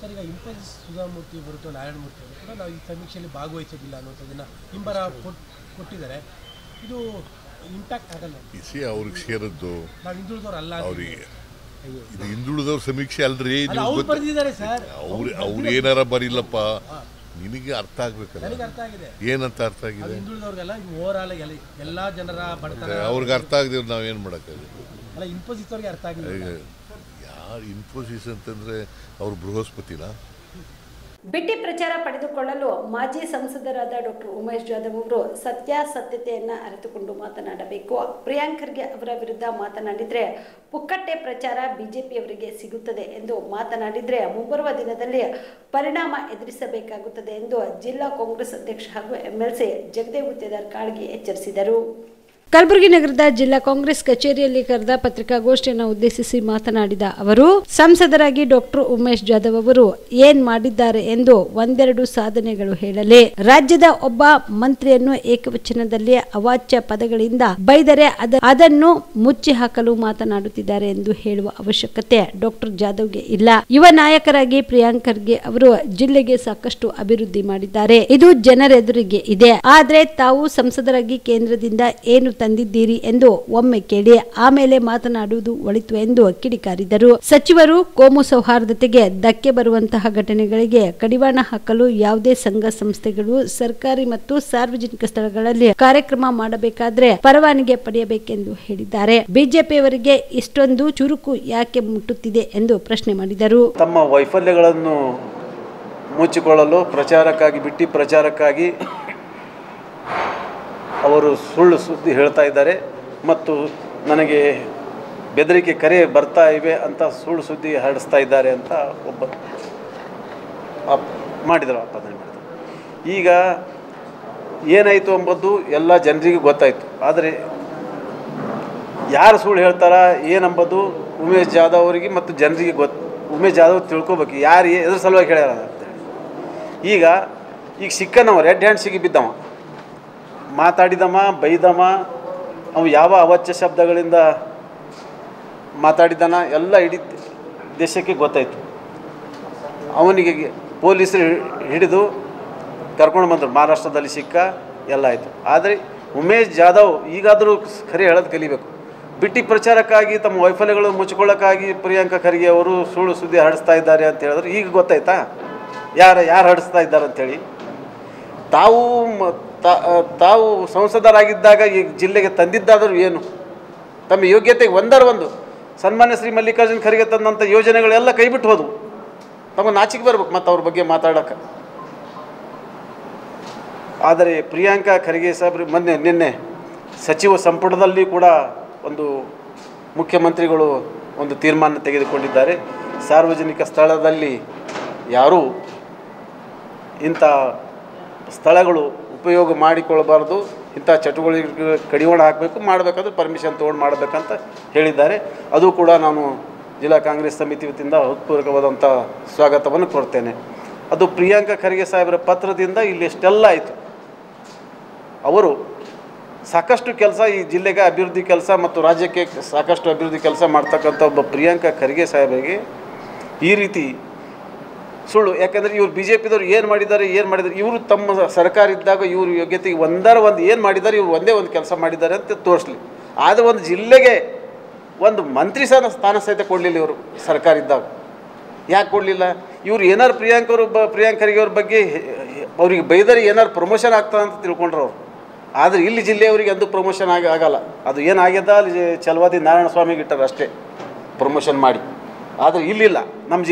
ಸರ್, ಈಗ ಇನ್ಫೋಸಿಸ್ ಸುಧಾಮೂರ್ತಿ ಬರುತ್ತೋ ನಾರಾಯಣಮೂರ್ತಿ ಅವರು ಕೂಡ ನಾವು ಈ ಸಮೀಕ್ಷೆಯಲ್ಲಿ ಭಾಗವಹಿಸೋದಿಲ್ಲ ಅನ್ನೋದನ್ನು ಹಿಂಬರ ಕೊಟ್ಟಿದ್ದಾರೆ. ಇದು ಇಂಪ್ಯಾಕ್ಟ್ ಆಗಲ್ಲ? ಅವ್ರಿಗೆ ಸೇರಿದ್ದು ನಾವು ಹಿಂದುಳಿದವ್ರಲ್ಲ, ಅವರಿಗೆ ಇದು ಹಿಂದುಳಿದವ್ರ ಸಮೀಕ್ಷೆ ಅಲ್ರಿ. ಬರೆದಿದ್ದಾರೆ ಸರ್. ಅವ್ರು ಏನಾರ ಬರಿಲ್ಲಪ್ಪ, ನಿನಗೆ ಅರ್ಥ ಆಗ್ಬೇಕಲ್ಲ. ಏನಂತ ಅರ್ಥ ಆಗಿದೆ? ಹಿಂದುಳಿದವ್ರಿಗೆಲ್ಲ ಓವರಾಲ್ ಎಲ್ಲ ಜನರ ಬಡತನ ಅವ್ರಿಗೆ ಅರ್ಥ ಆಗದೆ ನಾವೇನು ಮಾಡೋಕ್ಕಾಗುತ್ತೆ? ಅಲ್ಲ, ಇನ್ಫೋಸಿಸ್ ಅವ್ರಿಗೆ ಅರ್ಥ ಆಗಿದೆ. ಯಾರು ಇನ್ಫೋಸಿಸ್ ಅಂತಂದರೆ ಅವ್ರು ಬೃಹಸ್ಪತಿನ? ಬಿಟ್ಟಿ ಪ್ರಚಾರ ಪಡೆದುಕೊಳ್ಳಲು ಮಾಜಿ ಸಂಸದರಾದ ಡಾಕ್ಟರ್ ಉಮೇಶ್ ಜಾಧವ್ ಅವರು ಸತ್ಯಾಸತ್ಯತೆಯನ್ನು ಅರಿತುಕೊಂಡು ಮಾತನಾಡಬೇಕು. ಪ್ರಿಯಾಂಕ್ ಖರ್ಗೆ ಅವರ ವಿರುದ್ಧ ಮಾತನಾಡಿದರೆ ಪುಕ್ಕಟ್ಟೆ ಪ್ರಚಾರ ಬಿಜೆಪಿಯವರಿಗೆ ಸಿಗುತ್ತದೆ ಎಂದು ಮಾತನಾಡಿದರೆ ಮುಂಬರುವ ದಿನದಲ್ಲಿ ಪರಿಣಾಮ ಎದುರಿಸಬೇಕಾಗುತ್ತದೆ ಎಂದು ಜಿಲ್ಲಾ ಕಾಂಗ್ರೆಸ್ ಅಧ್ಯಕ್ಷ ಹಾಗೂ MLC ಜಗದೇವ್ ಗುತ್ತೇದಾರ್ ಕಾಳ್ಗಿ ಎಚ್ಚರಿಸಿದರು. ಕಲಬುರಗಿ ನಗರದ ಜಿಲ್ಲಾ ಕಾಂಗ್ರೆಸ್ ಕಚೇರಿಯಲ್ಲಿ ಕರೆದ ಪತ್ರಿಕಾಗೋಷ್ಠಿಯನ್ನು ಉದ್ದೇಶಿಸಿ ಮಾತನಾಡಿದ ಅವರು, ಸಂಸದರಾಗಿ ಡಾಕ್ಟರ್ ಉಮೇಶ್ ಜಾಧವ್ ಅವರು ಏನ್ ಮಾಡಿದ್ದಾರೆ ಎಂದು ಒಂದೆರಡು ಸಾಧನೆಗಳು ಹೇಳಲೇ. ರಾಜ್ಯದ ಒಬ್ಬ ಮಂತ್ರಿಯನ್ನು ಏಕವಚನದಲ್ಲಿ ಅವಾಚ್ಯ ಪದಗಳಿಂದ ಬೈದರೆ ಅದನ್ನು ಮುಚ್ಚಿ ಹಾಕಲು ಮಾತನಾಡುತ್ತಿದ್ದಾರೆ ಎಂದು ಹೇಳುವ ಅವಶ್ಯಕತೆ ಡಾಕ್ಟರ್ ಜಾಧವ್ಗೆ ಇಲ್ಲ. ಯುವ ನಾಯಕರಾಗಿ ಪ್ರಿಯಾಂಕ್ ಖರ್ಗೆ ಅವರು ಜಿಲ್ಲೆಗೆ ಸಾಕಷ್ಟು ಅಭಿವೃದ್ಧಿ ಮಾಡಿದ್ದಾರೆ. ಇದು ಜನರೆದುರಿಗೆ ಇದೆ. ಆದ್ರೆ ತಾವು ಸಂಸದರಾಗಿ ಕೇಂದ್ರದಿಂದ ಏನು ತಂದಿದ್ದೀರಿ ಎಂದು ಒಮ್ಮೆ ಕೇಳಿ ಆಮೇಲೆ ಮಾತನಾಡುವುದು ಒಳಿತು ಎಂದು ಕಿಡಿಕಾರಿದರು. ಸಚಿವರು ಕೋಮು ಸೌಹಾರ್ದತೆಗೆ ಧಕ್ಕೆ ಬರುವಂತಹ ಘಟನೆಗಳಿಗೆ ಕಡಿವಾಣ ಹಾಕಲು ಯಾವುದೇ ಸಂಘ ಸಂಸ್ಥೆಗಳು ಸರ್ಕಾರಿ ಮತ್ತು ಸಾರ್ವಜನಿಕ ಸ್ಥಳಗಳಲ್ಲಿ ಕಾರ್ಯಕ್ರಮ ಮಾಡಬೇಕಾದ್ರೆ ಪರವಾನಗಿ ಪಡೆಯಬೇಕೆಂದು ಹೇಳಿದ್ದಾರೆ. ಬಿಜೆಪಿಯವರಿಗೆ ಇಷ್ಟೊಂದು ಚುರುಕು ಯಾಕೆ ಮುಟ್ಟುತ್ತಿದೆ ಎಂದು ಪ್ರಶ್ನೆ ಮಾಡಿದರು. ತಮ್ಮ ವೈಫಲ್ಯಗಳನ್ನು ಮುಚ್ಚಿಕೊಳ್ಳಲು ಬಿಟ್ಟಿ ಪ್ರಚಾರಕ್ಕಾಗಿ ಅವರು ಸುಳ್ಳು ಸುದ್ದಿ ಹೇಳ್ತಾ ಇದ್ದಾರೆ ಮತ್ತು ನನಗೆ ಬೆದರಿಕೆ ಕರೆ ಬರ್ತಾ ಇವೆ ಅಂತ ಸುಳ್ಳು ಸುದ್ದಿ ಹರಡಿಸ್ತಾ ಇದ್ದಾರೆ ಅಂತ ಒಬ್ಬ ಮಾಡಿದರು, ಆಪಾದನೆ ಮಾಡಿದರು. ಈಗ ಏನಾಯಿತು ಎಂಬುದು ಎಲ್ಲ ಜನರಿಗೆ ಗೊತ್ತಾಯಿತು. ಆದರೆ ಯಾರು ಸುಳ್ಳು ಹೇಳ್ತಾರ ಏನಂಬುದು ಉಮೇಶ್ ಜಾಧವ್ ಅವರಿಗೆ ಮತ್ತು ಜನರಿಗೆ ಉಮೇಶ್ ಜಾಧವ್ ತಿಳ್ಕೊಬೇಕು ಯಾರು ಎದ್ರ ಸಲುವಾಗಿ ಹೇಳ್ಯಾರ ಅಂತೇಳಿ. ಈಗ ಸಿಕ್ಕನವ ರೆಡ್ ಹ್ಯಾಂಡ್ ಸಿಗಿ ಬಿದ್ದವ, ಮಾತಾಡಿದವ, ಬೈದವ, ಅವು ಯಾವ ಅವಾಚ್ಯ ಶಬ್ದಗಳಿಂದ ಮಾತಾಡಿದಾನ ಎಲ್ಲ ಇಡೀ ದೇಶಕ್ಕೆ ಗೊತ್ತಾಯಿತು. ಅವನಿಗೆ ಪೊಲೀಸರು ಹಿಡಿದು ಕರ್ಕೊಂಡು ಬಂದರು, ಮಹಾರಾಷ್ಟ್ರದಲ್ಲಿ ಸಿಕ್ಕ ಎಲ್ಲ ಆಯಿತು. ಆದರೆ ಉಮೇಶ್ ಜಾಧವ್ ಈಗಾದರೂ ಖರೆ ಹೇಳೋದು ಕಲಿಬೇಕು. ಬಿಟ್ಟಿ ಪ್ರಚಾರಕ್ಕಾಗಿ ತಮ್ಮ ವೈಫಲ್ಯಗಳು ಮುಚ್ಕೊಳ್ಳೋಕ್ಕಾಗಿ ಪ್ರಿಯಾಂಕಾ ಖರ್ಗೆ ಅವರು ಸುಳ್ಳು ಸುದ್ದಿ ಹರಡಿಸ್ತಾ ಇದ್ದಾರೆ ಅಂತ ಹೇಳಿದ್ರೆ ಈಗ ಗೊತ್ತಾಯ್ತಾ ಯಾರು ಹರಡಿಸ್ತಾ ಇದ್ದಾರೆ ಅಂಥೇಳಿ. ತಾವು ಸಂಸದರಾಗಿದ್ದಾಗ ಈ ಜಿಲ್ಲೆಗೆ ತಂದಿದ್ದಾದರೂ ಏನು ತಮ್ಮ ಯೋಗ್ಯತೆಗೆ ಒಂದು ಸನ್ಮಾನ್ಯ ಶ್ರೀ ಮಲ್ಲಿಕಾರ್ಜುನ್ ಖರ್ಗೆ ತಂದಂಥ ಯೋಜನೆಗಳೆಲ್ಲ ಕೈಬಿಟ್ಟು ಹೋದವು. ತಮಗೆ ನಾಚಿಕೆ ಬರ್ಬೇಕು ಮತ್ತು ಅವ್ರ ಬಗ್ಗೆ ಮಾತಾಡೋಕ್ಕೆ. ಆದರೆ ಪ್ರಿಯಾಂಕಾ ಖರ್ಗೆ ಸಾಹೇಬ್ರು ನಿನ್ನೆ ಸಚಿವ ಸಂಪುಟದಲ್ಲಿ ಕೂಡ ಒಂದು ಮುಖ್ಯಮಂತ್ರಿಗಳು ಒಂದು ತೀರ್ಮಾನ ತೆಗೆದುಕೊಂಡಿದ್ದಾರೆ. ಸಾರ್ವಜನಿಕ ಸ್ಥಳದಲ್ಲಿ ಯಾರೂ ಇಂಥ ಸ್ಥಳಗಳು ಉಪಯೋಗ ಮಾಡಿಕೊಳ್ಳಬಾರ್ದು, ಇಂಥ ಚಟುವಟಿಕೆ ಕಡಿವಾಣ ಹಾಕಬೇಕು, ಮಾಡಬೇಕಾದ್ರೆ ಪರ್ಮಿಷನ್ ತೊಗೊಂಡು ಮಾಡಬೇಕಂತ ಹೇಳಿದ್ದಾರೆ. ಅದು ಕೂಡ ನಾನು ಜಿಲ್ಲಾ ಕಾಂಗ್ರೆಸ್ ಸಮಿತಿ ವತಿಯಿಂದ ಹೃತ್ಪೂರ್ವಕವಾದಂಥ ಸ್ವಾಗತವನ್ನು ಕೊಡ್ತೇನೆ. ಅದು ಪ್ರಿಯಾಂಕಾ ಖರ್ಗೆ ಸಾಹೇಬರ ಪತ್ರದಿಂದ ಇಲ್ಲಿ ಎಷ್ಟೆಲ್ಲ ಆಯಿತು. ಅವರು ಸಾಕಷ್ಟು ಕೆಲಸ ಈ ಜಿಲ್ಲೆಗೆ ಅಭಿವೃದ್ಧಿ ಕೆಲಸ ಮತ್ತು ರಾಜ್ಯಕ್ಕೆ ಸಾಕಷ್ಟು ಅಭಿವೃದ್ಧಿ ಕೆಲಸ ಮಾಡ್ತಕ್ಕಂಥ ಒಬ್ಬ ಪ್ರಿಯಾಂಕಾ ಖರ್ಗೆ ಸಾಹೇಬರಿಗೆ ಈ ರೀತಿ ಸುಳ್ಳು. ಯಾಕಂದರೆ ಇವರು ಬಿ ಜೆ ಪಿದವ್ರು ಏನು ಮಾಡಿದ್ದಾರೆ ಇವರು ತಮ್ಮ ಸರ್ಕಾರ ಇದ್ದಾಗ ಇವರು ಯೋಗ್ಯತೆಗೆ ಒಂದು ಏನು ಮಾಡಿದ್ದಾರೆ, ಇವರು ಒಂದೇ ಒಂದು ಕೆಲಸ ಮಾಡಿದ್ದಾರೆ ಅಂತ ತೋರಿಸ್ಲಿ. ಆದರೆ ಒಂದು ಜಿಲ್ಲೆಗೆ ಒಂದು ಮಂತ್ರಿ ಸ್ಥಾನ ಸಹಿತ ಕೊಡಲಿಲ್ಲ ಇವರು ಸರ್ಕಾರ ಇದ್ದಾಗ. ಯಾಕೆ ಕೊಡಲಿಲ್ಲ? ಇವ್ರು ಏನಾರು ಪ್ರಿಯಾಂಕಾ ಖರ್ಗೆ ಅವ್ರ ಬಗ್ಗೆ ಅವ್ರಿಗೆ ಬೈದರೆ ಏನಾರು ಪ್ರಮೋಷನ್ ಆಗ್ತದೆ ಅಂತ ತಿಳ್ಕೊಂಡ್ರು ಅವರು. ಆದರೆ ಇಲ್ಲಿ ಜಿಲ್ಲೆಯವರಿಗೆ ಅದು ಪ್ರಮೋಷನ್ ಆಗಲ್ಲ. ಅದು ಏನಾಗ್ಯದ ಅಲ್ಲಿ ಛಲವಾದಿ ನಾರಾಯಣ ಸ್ವಾಮಿಗೆ ಇಟ್ಟಾರೆ ಅಷ್ಟೇ ಪ್ರಮೋಷನ್ ಮಾಡಿ. ಆದರೆ ಇಲ್ಲಿಲ್ಲ. ನಮ್ಮ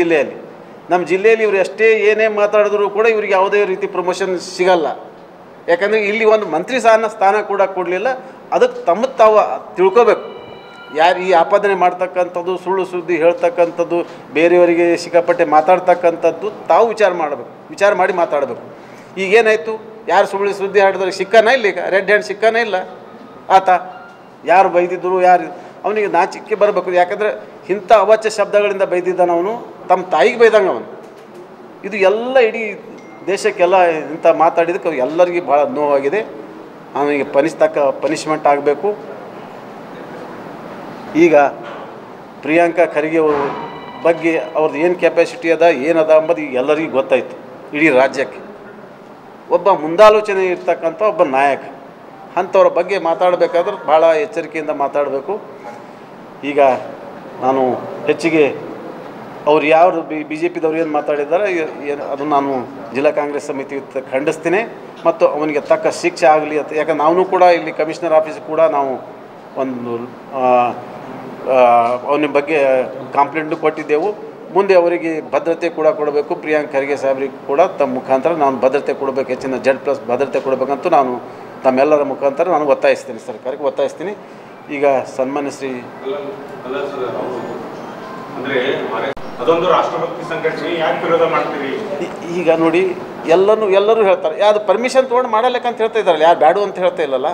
ಜಿಲ್ಲೆಯಲ್ಲಿ ಇವರು ಎಷ್ಟೇ ಏನೇ ಮಾತಾಡಿದ್ರು ಕೂಡ ಇವ್ರಿಗೆ ಯಾವುದೇ ರೀತಿ ಪ್ರಮೋಷನ್ ಸಿಗಲ್ಲ. ಯಾಕಂದರೆ ಇಲ್ಲಿ ಒಂದು ಮಂತ್ರಿ ಸ್ಥಾನ ಕೂಡ ಕೊಡಲಿಲ್ಲ. ಅದಕ್ಕೆ ತಾವು ತಿಳ್ಕೊಬೇಕು. ಯಾರು ಈ ಆಪಾದನೆ ಮಾಡ್ತಕ್ಕಂಥದ್ದು, ಸುಳ್ಳು ಸುದ್ದಿ ಹೇಳ್ತಕ್ಕಂಥದ್ದು, ಬೇರೆಯವರಿಗೆ ಸಿಕ್ಕಾಪಟ್ಟೆ ಮಾತಾಡ್ತಕ್ಕಂಥದ್ದು ತಾವು ವಿಚಾರ ಮಾಡಿ ಮಾತಾಡಬೇಕು. ಈಗೇನಾಯಿತು? ಯಾರು ಸುಳ್ಳು ಸುದ್ದಿ ಹಾಡಿದ್ರೆ ಸಿಕ್ಕನ ಇಲ್ಲ, ಈಗ ರೆಡ್ ಹ್ಯಾಂಡ್ ಸಿಕ್ಕನ ಇಲ್ಲ. ಆತ ಯಾರು ಬೈದಿದ್ರು, ಅವನಿಗೆ ನಾಚಿಕೆ ಬರಬೇಕು. ಯಾಕಂದರೆ ಇಂಥ ಅವಾಚ್ಯ ಶಬ್ದಗಳಿಂದ ಬೈದಿದ್ದಾನ ಅವನು, ತಮ್ಮ ತಾಯಿಗೆ ಬೈದಂಗೆ ಅವನು. ಇದು ಎಲ್ಲ ಇಡೀ ದೇಶಕ್ಕೆಲ್ಲ ಇಂಥ ಮಾತಾಡಿದಕ್ಕೆ ಎಲ್ಲರಿಗೂ ಭಾಳ ನೋವಾಗಿದೆ. ಅವನಿಗೆ ಪನಿಷ್ಮೆಂಟ್ ಆಗಬೇಕು. ಈಗ ಪ್ರಿಯಾಂಕಾ ಖರ್ಗೆ ಬಗ್ಗೆ ಅವ್ರದ್ದು ಏನು ಕೆಪಾಸಿಟಿ ಏನದ ಅಂಬೋದು ಈಗ ಎಲ್ಲರಿಗೂ ಗೊತ್ತಾಯಿತು. ಇಡೀ ರಾಜ್ಯಕ್ಕೆ ಒಬ್ಬ ಮುಂದಾಲೋಚನೆ ಇರ್ತಕ್ಕಂಥ ಒಬ್ಬ ನಾಯಕ. ಅಂಥವ್ರ ಬಗ್ಗೆ ಮಾತಾಡಬೇಕಾದ್ರೆ ಭಾಳ ಎಚ್ಚರಿಕೆಯಿಂದ ಮಾತಾಡಬೇಕು. ಈಗ ನಾನು ಹೆಚ್ಚಿಗೆ ಅವ್ರು ಯಾರು ಬಿ ಜೆ ಪಿದವ್ರು ಏನು ಮಾತಾಡಿದ್ದಾರೆ ಅದು ನಾನು ಜಿಲ್ಲಾ ಕಾಂಗ್ರೆಸ್ ಸಮಿತಿ ಖಂಡಿಸ್ತೀನಿ ಮತ್ತು ಅವನಿಗೆ ತಕ್ಕ ಶಿಕ್ಷೆ ಆಗಲಿ ಅಂತ. ಯಾಕಂದ್ರೆ ನಾವು ಕೂಡ ಇಲ್ಲಿ ಕಮಿಷನರ್ ಆಫೀಸ್ ಕೂಡ ನಾವು ಒಂದು ಅವನ ಬಗ್ಗೆ ಕಂಪ್ಲೇಂಟು ಕೊಟ್ಟಿದ್ದೆವು. ಮುಂದೆ ಅವರಿಗೆ ಭದ್ರತೆ ಕೂಡ ಕೊಡಬೇಕು. ಪ್ರಿಯಾಂಕಾ ಖರ್ಗೆ ಸಾಹೇಬ್ರಿಗೆ ಕೂಡ ತಮ್ಮ ಮುಖಾಂತರ ನಾನು ಭದ್ರತೆ ಕೊಡಬೇಕು, ಹೆಚ್ಚಿನ Z+ ಭದ್ರತೆ ಕೊಡಬೇಕಂತೂ ನಾನು ತಮ್ಮೆಲ್ಲರ ಮುಖಾಂತರ ನಾನು ಒತ್ತಾಯಿಸ್ತೀನಿ, ಸರ್ಕಾರಕ್ಕೆ ಒತ್ತಾಯಿಸ್ತೀನಿ. ಈಗ ಸನ್ಮಾನ್ಯ ಶ್ರೀ ಅದೊಂದು ರಾಷ್ಟ್ರಭಕ್ತಿ ಸಂಘಟನೆ ಯಾಕೆ ವಿರೋಧ ಮಾಡ್ತೀರಿ? ಈಗ ನೋಡಿ ಎಲ್ಲರೂ ಹೇಳ್ತಾರೆ ಯಾವುದು ಪರ್ಮಿಷನ್ ತೊಗೊಂಡು ಮಾಡಲಿಕ್ಕಂತ ಹೇಳ್ತಾ ಇದ್ದಾರಲ್ಲ, ಯಾರು ಬ್ಯಾಡು ಅಂತ ಹೇಳ್ತಾ ಇಲ್ಲಲ್ಲ,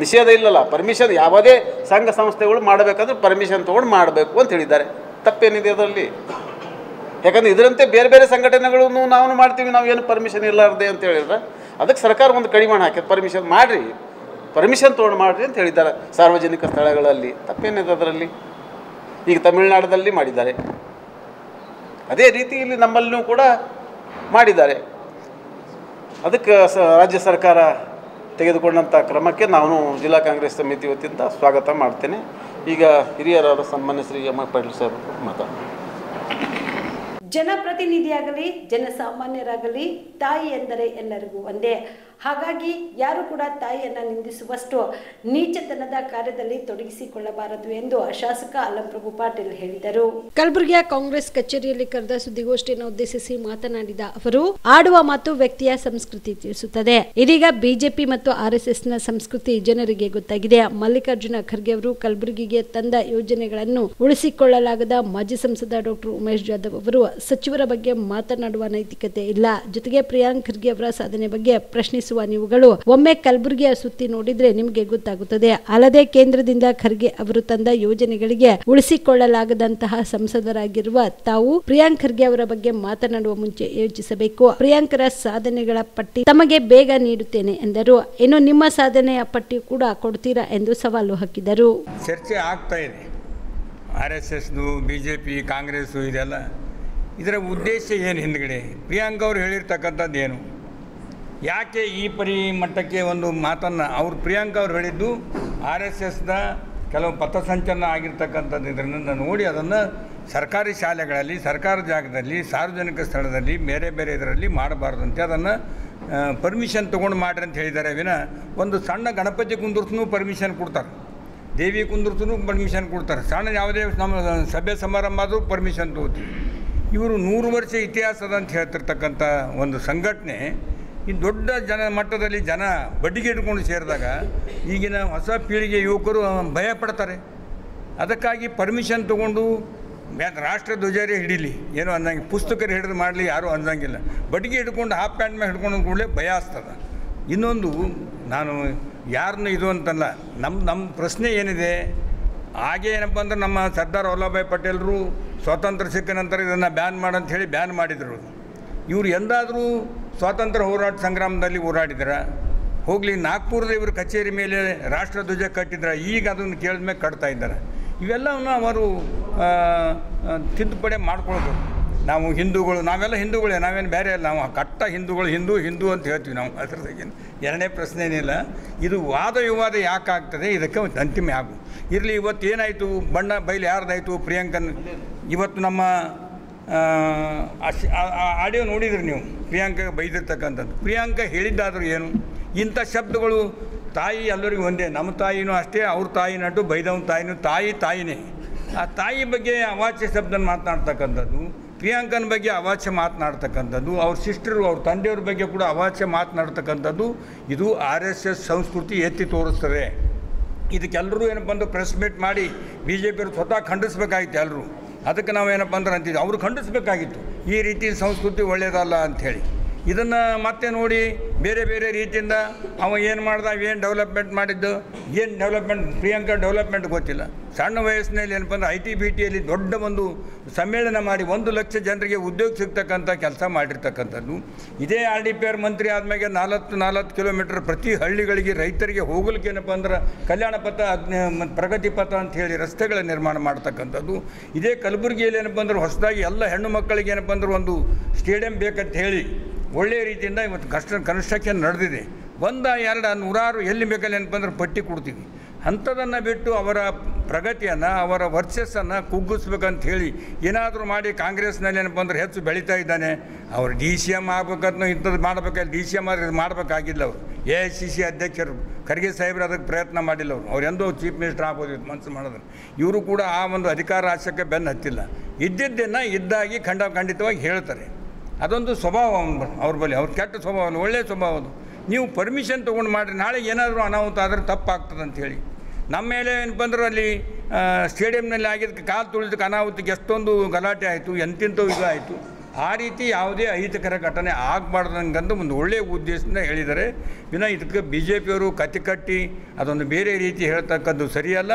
ನಿಷೇಧ ಇಲ್ಲಲ್ಲ. ಪರ್ಮಿಷನ್ ಯಾವುದೇ ಸಂಘ ಸಂಸ್ಥೆಗಳು ಮಾಡಬೇಕಾದ್ರೆ ಪರ್ಮಿಷನ್ ತೊಗೊಂಡು ಮಾಡಬೇಕು ಅಂತ ಹೇಳಿದ್ದಾರೆ. ತಪ್ಪೇನಿದೆ ಅದರಲ್ಲಿ? ಯಾಕಂದರೆ ಇದರಂತೆ ಬೇರೆ ಬೇರೆ ಸಂಘಟನೆಗಳನ್ನು ನಾವು ಮಾಡ್ತೀವಿ, ನಾವು ಏನು ಪರ್ಮಿಷನ್ ಇಲ್ಲಾರ್ದೆ ಅಂತ ಹೇಳಿದ್ರೆ ಅದಕ್ಕೆ ಸರ್ಕಾರ ಒಂದು ಕಡಿವಾಣ ಹಾಕಿದೆ. ಪರ್ಮಿಷನ್ ಮಾಡಿರಿ, ಪರ್ಮಿಷನ್ ತೊಗೊಂಡು ಮಾಡಿರಿ ಅಂತ ಹೇಳಿದ್ದಾರೆ ಸಾರ್ವಜನಿಕ ಸ್ಥಳಗಳಲ್ಲಿ. ತಪ್ಪೇನಿದೆ ಅದರಲ್ಲಿ? ಈಗ ತಮಿಳುನಾಡಲ್ಲಿ ಮಾಡಿದ್ದಾರೆ, ಅದೇ ರೀತಿ ಇಲ್ಲಿ ನಮ್ಮಲ್ಲೂ ಕೂಡ ಮಾಡಿದ್ದಾರೆ. ಅದಕ್ಕೆ ರಾಜ್ಯ ಸರ್ಕಾರ ತೆಗೆದುಕೊಂಡಂಥ ಕ್ರಮಕ್ಕೆ ನಾನು ಜಿಲ್ಲಾ ಕಾಂಗ್ರೆಸ್ ಸಮಿತಿ ವತಿಯಿಂದ ಸ್ವಾಗತ ಮಾಡ್ತೇನೆ. ಈಗ ಹಿರಿಯರಾದ ಸನ್ಮಾನ್ಯ ಶ್ರೀ ಎಂ ಪಾಟೀಲ್ ಸಾಹೇಬರು ಮಾತಾಡ್ತಾರೆ. ಜನಪ್ರತಿನಿಧಿಯಾಗಲಿ ಜನಸಾಮಾನ್ಯರಾಗಲಿ ತಾಯಿ ಎಂದರೆ ಎಲ್ಲರಿಗೂ ಒಂದೇ. ಹಾಗಾಗಿ ಯಾರು ಕೂಡ ತಾಯಿಯನ್ನ ನಿಂದಿಸುವಷ್ಟು ನೀಚತನದ ಕಾರ್ಯದಲ್ಲಿ ತೊಡಗಿಸಿಕೊಳ್ಳಬಾರದು ಎಂದು ಶಾಸಕ ಅಲ್ಲಂಪ್ರಭು ಪಾಟೀಲ್ ಹೇಳಿದರು. ಕಲಬುರಗಿಯ ಕಾಂಗ್ರೆಸ್ ಕಚೇರಿಯಲ್ಲಿ ಕರೆದ ಸುದ್ದಿಗೋಷ್ಠಿಯನ್ನು ಉದ್ದೇಶಿಸಿ ಮಾತನಾಡಿದ ಅವರು, ಆಡುವ ಮಾತು ವ್ಯಕ್ತಿಯ ಸಂಸ್ಕೃತಿ ತಿಳಿಸುತ್ತದೆ. ಇದೀಗ ಬಿಜೆಪಿ ಮತ್ತು ಆರ್ಎಸ್ಎಸ್ನ ಸಂಸ್ಕೃತಿ ಜನರಿಗೆ ಗೊತ್ತಾಗಿದೆ. ಮಲ್ಲಿಕಾರ್ಜುನ ಖರ್ಗೆ ಅವರು ಕಲಬುರಗಿಗೆ ತಂದ ಯೋಜನೆಗಳನ್ನು ಉಳಿಸಿಕೊಳ್ಳಲಾಗದ ಮಾಜಿ ಸಂಸದ ಡಾಕ್ಟರ್ ಉಮೇಶ್ ಜಾಧವ್ ಅವರು ಸಚಿವರ ಬಗ್ಗೆ ಮಾತನಾಡುವ ನೈತಿಕತೆ ಇಲ್ಲ. ಜೊತೆಗೆ ಪ್ರಿಯಾಂಕ್ ಖರ್ಗೆ ಅವರ ಸಾಧನೆ ಬಗ್ಗೆ ಪ್ರಶ್ನಿಸುವ ನೀವುಗಳು ಒಮ್ಮೆ ಕಲಬುರಗಿಯ ಸುತ್ತಿ ನೋಡಿದ್ರೆ ನಿಮಗೆ ಗೊತ್ತಾಗುತ್ತದೆ. ಅಲ್ಲದೆ ಕೇಂದ್ರದಿಂದ ಖರ್ಗೆ ಅವರು ತಂದ ಯೋಜನೆಗಳಿಗೆ ಉಳಿಸಿಕೊಳ್ಳಲಾಗದಂತಹ ಸಂಸದರಾಗಿರುವ ತಾವು ಪ್ರಿಯಾಂಕ್ ಖರ್ಗೆ ಅವರ ಬಗ್ಗೆ ಮಾತನಾಡುವ ಮುಂಚೆ ಯೋಚಿಸಬೇಕು. ಪ್ರಿಯಾಂಕರ ಸಾಧನೆಗಳ ಪಟ್ಟಿ ತಮಗೆ ಬೇಗ ನೀಡುತ್ತೇನೆ ಎಂದರು. ಇನ್ನು ನಿಮ್ಮ ಸಾಧನೆಯ ಪಟ್ಟಿ ಕೂಡ ಕೊಡ್ತೀರಾ ಎಂದು ಸವಾಲು ಹಾಕಿದರು. ಚರ್ಚೆ ಆಗ್ತಾ ಇದೆ. RSSದು, BJP, ಕಾಂಗ್ರೆಸ್ಸು ಇದೆಲ್ಲ. ಇದರ ಉದ್ದೇಶ ಏನು? ಹಿಂದ್ಗಡೆ ಪ್ರಿಯಾಂಕ್ ಅವರು ಹೇಳಿರ್ತಕ್ಕಂಥದ್ದು ಏನು? ಯಾಕೆ ಈ ಮಟ್ಟಕ್ಕೆ ಒಂದು ಮಾತನ್ನು ಪ್ರಿಯಾಂಕ್ ಅವರು ಹೇಳಿದ್ದು RSSನ ಕೆಲವು ಪಥಸಂಚಲನ ಆಗಿರ್ತಕ್ಕಂಥದ್ದು ಇದರಿಂದ ನೋಡಿ ಅದನ್ನು ಸರ್ಕಾರಿ ಶಾಲೆಗಳಲ್ಲಿ, ಸರ್ಕಾರ ಜಾಗದಲ್ಲಿ, ಸಾರ್ವಜನಿಕ ಸ್ಥಳದಲ್ಲಿ, ಬೇರೆ ಬೇರೆ ಇದರಲ್ಲಿ ಮಾಡಬಾರ್ದಂತೆ ಅದನ್ನು ಪರ್ಮಿಷನ್ ತೊಗೊಂಡು ಮಾಡ್ರಿ ಅಂತ ಹೇಳಿದ್ದಾರೆ. ವಿನ ಒಂದು ಸಣ್ಣ ಗಣಪತಿ ಕುಂದರ್ಸೂ ಪರ್ಮಿಷನ್ ಕೊಡ್ತಾರೆ, ದೇವಿ ಕುಂದರ್ಸೂ ಪರ್ಮಿಷನ್ ಕೊಡ್ತಾರೆ, ಸಣ್ಣ ಯಾವುದೇ ನಮ್ಮ ಸಭೆ ಸಮಾರಂಭ ಆದರೂ ಪರ್ಮಿಷನ್ ತೊಗೋತೀವಿ. ಇವರು 100 ವರ್ಷ ಇತಿಹಾಸದ ಅಂತ ಹೇಳ್ತಿರ್ತಕ್ಕಂಥ ಒಂದು ಸಂಘಟನೆ ಈ ದೊಡ್ಡ ಮಟ್ಟದಲ್ಲಿ ಜನ ಬಡ್ಡಿಗೆ ಹಿಡ್ಕೊಂಡು ಸೇರಿದಾಗ ಈಗಿನ ಹೊಸ ಪೀಳಿಗೆ ಯುವಕರು ಭಯ ಪಡ್ತಾರೆ. ಅದಕ್ಕಾಗಿ ಪರ್ಮಿಷನ್ ತೊಗೊಂಡು ರಾಷ್ಟ್ರ ಧ್ವಜರೇ ಹಿಡೀಲಿ ಏನೋ ಅಂದಂಗೆ, ಪುಸ್ತಕರು ಹಿಡಿದು ಮಾಡಲಿ ಯಾರೂ ಅಂದಂಗಿಲ್ಲ. ಬಡ್ಡಿಗೆ ಹಿಡ್ಕೊಂಡು ಹಾಫ್ ಪ್ಯಾಂಟ್ ಮೇಲೆ ಹಿಡ್ಕೊಂಡು ಕೂಡಲೇ ಭಯ ಆಗ್ತದೆ. ಇನ್ನೊಂದು, ನಾನು ಯಾರನ್ನೂ ಇದು ಅಂತಲ್ಲ, ನಮ್ಮ ಪ್ರಶ್ನೆ ಏನಿದೆ, ಹಾಗೆ ಏನಪ್ಪ ಅಂದ್ರೆ ನಮ್ಮ ಸರ್ದಾರ್ ವಲ್ಲಭಭಾಯಿ ಪಟೇಲರು ಸ್ವಾತಂತ್ರ್ಯ ಸಿಕ್ಕ ನಂತರ ಇದನ್ನು ಬ್ಯಾನ್ ಮಾಡಂತ ಹೇಳಿ ಬ್ಯಾನ್ ಮಾಡಿದರು. ಇವರು ಎಂದಾದರೂ ಸ್ವಾತಂತ್ರ್ಯ ಹೋರಾಟ ಸಂಗ್ರಾಮದಲ್ಲಿ ಹೋರಾಡಿದ್ರ? ಹೋಗಲಿ, ನಾಗ್ಪುರದ ಇವರು ಕಚೇರಿ ಮೇಲೆ ರಾಷ್ಟ್ರಧ್ವಜ ಕಟ್ಟಿದ್ರ, ಈಗ ಅದನ್ನು ಕೇಳಿದ ಮೇಲೆ ಕಟ್ತಾ ಇದ್ದಾರೆ. ಇವೆಲ್ಲವನ್ನು ಅವರು ತಿದ್ದುಪಡಿ ಮಾಡ್ಕೊಳ್ಬೇಕು. ನಾವು ಹಿಂದೂಗಳು, ನಾವೆಲ್ಲ ಹಿಂದೂಗಳೇ, ನಾವೇನು ಬೇರೆ ಅಲ್ಲ, ನಾವು ಕಟ್ಟ ಹಿಂದೂಗಳು, ಹಿಂದೂ ಅಂತ ಹೇಳ್ತೀವಿ ನಾವು. ಅದರದಾಗೇನು ಎರಡನೇ ಪ್ರಶ್ನೆ ಏನಿಲ್ಲ. ಇದು ವಾದ ವಿವಾದ ಯಾಕೆ ಆಗ್ತದೆ, ಇದಕ್ಕೆ ಅಂತಿಮ ಆಗು ಇರಲಿ. ಇವತ್ತು ಏನಾಯಿತು, ಬಣ್ಣ ಬಯಲು ಯಾರ್ದಾಯಿತು? ಪ್ರಿಯಾಂಕನ್ ಇವತ್ತು ನಮ್ಮ ಆಡಿಯೋ ನೋಡಿದ್ರಿ ನೀವು, ಪ್ರಿಯಾಂಕ ಬೈದಿರ್ತಕ್ಕಂಥದ್ದು. ಪ್ರಿಯಾಂಕ ಹೇಳಿದ್ದಾದರೂ ಏನು? ಇಂಥ ಶಬ್ದಗಳು, ತಾಯಿ ಎಲ್ಲರಿಗೂ ಒಂದೇ, ನಮ್ಮ ತಾಯಿನೂ ಅಷ್ಟೇ, ಅವ್ರ ತಾಯಿನಟ್ಟು ಬೈದವನ ತಾಯಿನೂ ತಾಯಿನೇ. ಆ ತಾಯಿ ಬಗ್ಗೆ ಅವಾಚ್ಯ ಶಬ್ದನ ಮಾತನಾಡ್ತಕ್ಕಂಥದ್ದು, ಪ್ರಿಯಾಂಕನ ಬಗ್ಗೆ ಅವಾಚ್ಯ ಮಾತನಾಡ್ತಕ್ಕಂಥದ್ದು, ಅವ್ರ ಸಿಸ್ಟರು, ಅವ್ರ ತಂದೆಯವ್ರ ಬಗ್ಗೆ ಕೂಡ ಅವಾಚ್ಯ ಮಾತನಾಡ್ತಕ್ಕಂಥದ್ದು, ಇದು RSS ಸಂಸ್ಕೃತಿ ಎತ್ತಿ ತೋರಿಸ್ತದೆ. ಇದಕ್ಕೆಲ್ಲರೂ ಏನಪ್ಪ ಅಂದ್ರೆ ಪ್ರೆಸ್ ಮೀಟ್ ಮಾಡಿ BJಪಿಯವರು ಸ್ವತಃ ಖಂಡಿಸ್ಬೇಕಾಗಿತ್ತು ಎಲ್ಲರೂ. ಅದಕ್ಕೆ ನಾವು ಏನಪ್ಪ ಅಂದ್ರೆ ಅಂತಿದ್ವಿ, ಅವರು ಖಂಡಿಸ್ಬೇಕಾಗಿತ್ತು, ಈ ರೀತಿ ಸಂಸ್ಕೃತಿ ಒಳ್ಳೆಯದಲ್ಲ ಅಂಥೇಳಿ. ಇದನ್ನು ಮತ್ತೆ ನೋಡಿ ಬೇರೆ ಬೇರೆ ರೀತಿಯಿಂದ ಅವ ಏನು ಮಾಡ್ದ, ಏನು ಡೆವಲಪ್ಮೆಂಟ್ ಮಾಡಿದ್ದು, ಏನು ಡೆವಲಪ್ಮೆಂಟ್, ಪ್ರಿಯಾಂಕಾ ಡೆವಲಪ್ಮೆಂಟ್ ಗೊತ್ತಿಲ್ಲ. ಸಣ್ಣ ವಯಸ್ಸಿನಲ್ಲಿ ಏನಪ್ಪ ಅಂದ್ರೆ ITBTಯಲ್ಲಿ ದೊಡ್ಡ ಒಂದು ಸಮ್ಮೇಳನ ಮಾಡಿ 1 ಲಕ್ಷ ಜನರಿಗೆ ಉದ್ಯೋಗ ಸಿಗ್ತಕ್ಕಂಥ ಕೆಲಸ ಮಾಡಿರ್ತಕ್ಕಂಥದ್ದು. ಇದೇ RDPR ಮಂತ್ರಿ ಆದಮೇಲೆ 40 ಕಿಲೋಮೀಟರ್ ಪ್ರತಿ ಹಳ್ಳಿಗಳಿಗೆ ರೈತರಿಗೆ ಹೋಗ್ಲಿಕ್ಕೆ ಏನಪ್ಪ ಅಂದ್ರೆ ಕಲ್ಯಾಣ ಪಥ, ಪ್ರಗತಿ ಪಥ ಅಂಥೇಳಿ ರಸ್ತೆಗಳ ನಿರ್ಮಾಣ ಮಾಡ್ತಕ್ಕಂಥದ್ದು. ಇದೇ ಕಲಬುರಗಿಯಲ್ಲಿ ಏನಪ್ಪ ಅಂದ್ರೆ ಹೊಸದಾಗಿ ಎಲ್ಲ ಹೆಣ್ಣು ಮಕ್ಕಳಿಗೆ ಏನಪ್ಪ ಅಂದ್ರೆ ಒಂದು ಸ್ಟೇಡಿಯಂ ಬೇಕಂತ ಹೇಳಿ ಒಳ್ಳೆಯ ರೀತಿಯಿಂದ ಇವತ್ತು ಕನ್ಸ್ಟ್ರಕ್ಷನ್ ನಡೆದಿದೆ. 1, 2, 100 ಎಲ್ಲಿ ಬೇಕಲ್ಲಿ ಏನಪ್ಪ ಅಂದ್ರೆ ಪಟ್ಟಿ ಕೊಡ್ತೀವಿ. ಅಂಥದನ್ನು ಬಿಟ್ಟು ಅವರ ಪ್ರಗತಿಯನ್ನು, ಅವರ ವರ್ಚಸ್ಸನ್ನು ಕುಗ್ಗಿಸ್ಬೇಕಂತ ಹೇಳಿ ಏನಾದರೂ ಮಾಡಿ ಕಾಂಗ್ರೆಸ್ನಲ್ಲಿ ಏನಪ್ಪ ಅಂದ್ರೆ ಹೆಚ್ಚು ಬೆಳೀತಾ ಇದ್ದಾನೆ. ಅವರು DCM ಆಗ್ಬೇಕಂತ ಇಂಥದ್ದು ಮಾಡಬೇಕಾಗಿ DCM ಆದರೆ ಮಾಡಬೇಕಾಗಿಲ್ಲ. ಅವರು AICC ಅಧ್ಯಕ್ಷರು ಖರ್ಗೆ ಸಾಹೇಬ್ರು ಅದಕ್ಕೆ ಪ್ರಯತ್ನ ಮಾಡಿಲ್ಲ. ಅವ್ರು ಎಂದೋ ಚೀಫ್ ಮಿನಿಸ್ಟರ್ ಆಗ್ಬೋದು ಮನಸ್ಸು ಮಾಡಿದ್ರು. ಇವರು ಕೂಡ ಆ ಒಂದು ಅಧಿಕಾರ ಆಶಕ್ಕೆ ಬೆನ್ನು ಹತ್ತಿಲ್ಲ. ಇದ್ದಿದ್ದನ್ನು ಇದ್ದಾಗಿ ಖಂಡಿತವಾಗಿ ಹೇಳ್ತಾರೆ. ಅದೊಂದು ಸ್ವಭಾವ ಅವ್ರ ಬಳಿ, ಅವ್ರ ಕೆಟ್ಟ ಸ್ವಭಾವ, ಒಳ್ಳೆಯ ಸ್ವಭಾವ ಅದು. ನೀವು ಪರ್ಮಿಷನ್ ತೊಗೊಂಡು ಮಾಡಿರಿ, ನಾಳೆ ಏನಾದರೂ ಅನಾಹುತ ಆದರೆ ತಪ್ಪಾಗ್ತದೆ ಅಂಥೇಳಿ. ನಮ್ಮ ಮೇಲೆ ಏನಪ್ಪ ಅಂದ್ರೆ ಅಲ್ಲಿ ಸ್ಟೇಡಿಯಂನಲ್ಲಿ ಆಗಿದ್ದಕ್ಕೆ ಕಾಲು ತುಳಿದಕ್ಕೆ ಅನಾಹುತಕ್ಕೆ ಎಷ್ಟೊಂದು ಗಲಾಟೆ ಆಯಿತು, ಎಂತೆಂಥವು ಇದು ಆಯಿತು. ಆ ರೀತಿ ಯಾವುದೇ ಅಹಿತಕರ ಘಟನೆ ಆಗಬಾರ್ದಂಗಂದು ಒಂದು ಒಳ್ಳೆಯ ಉದ್ದೇಶದಿಂದ ಹೇಳಿದ್ದಾರೆ. ವಿನ ಇದಕ್ಕೆ BJಪಿಯವರು ಕತ್ತಿ ಅದೊಂದು ಬೇರೆ ರೀತಿ ಹೇಳ್ತಕ್ಕದ್ದು ಸರಿಯಲ್ಲ.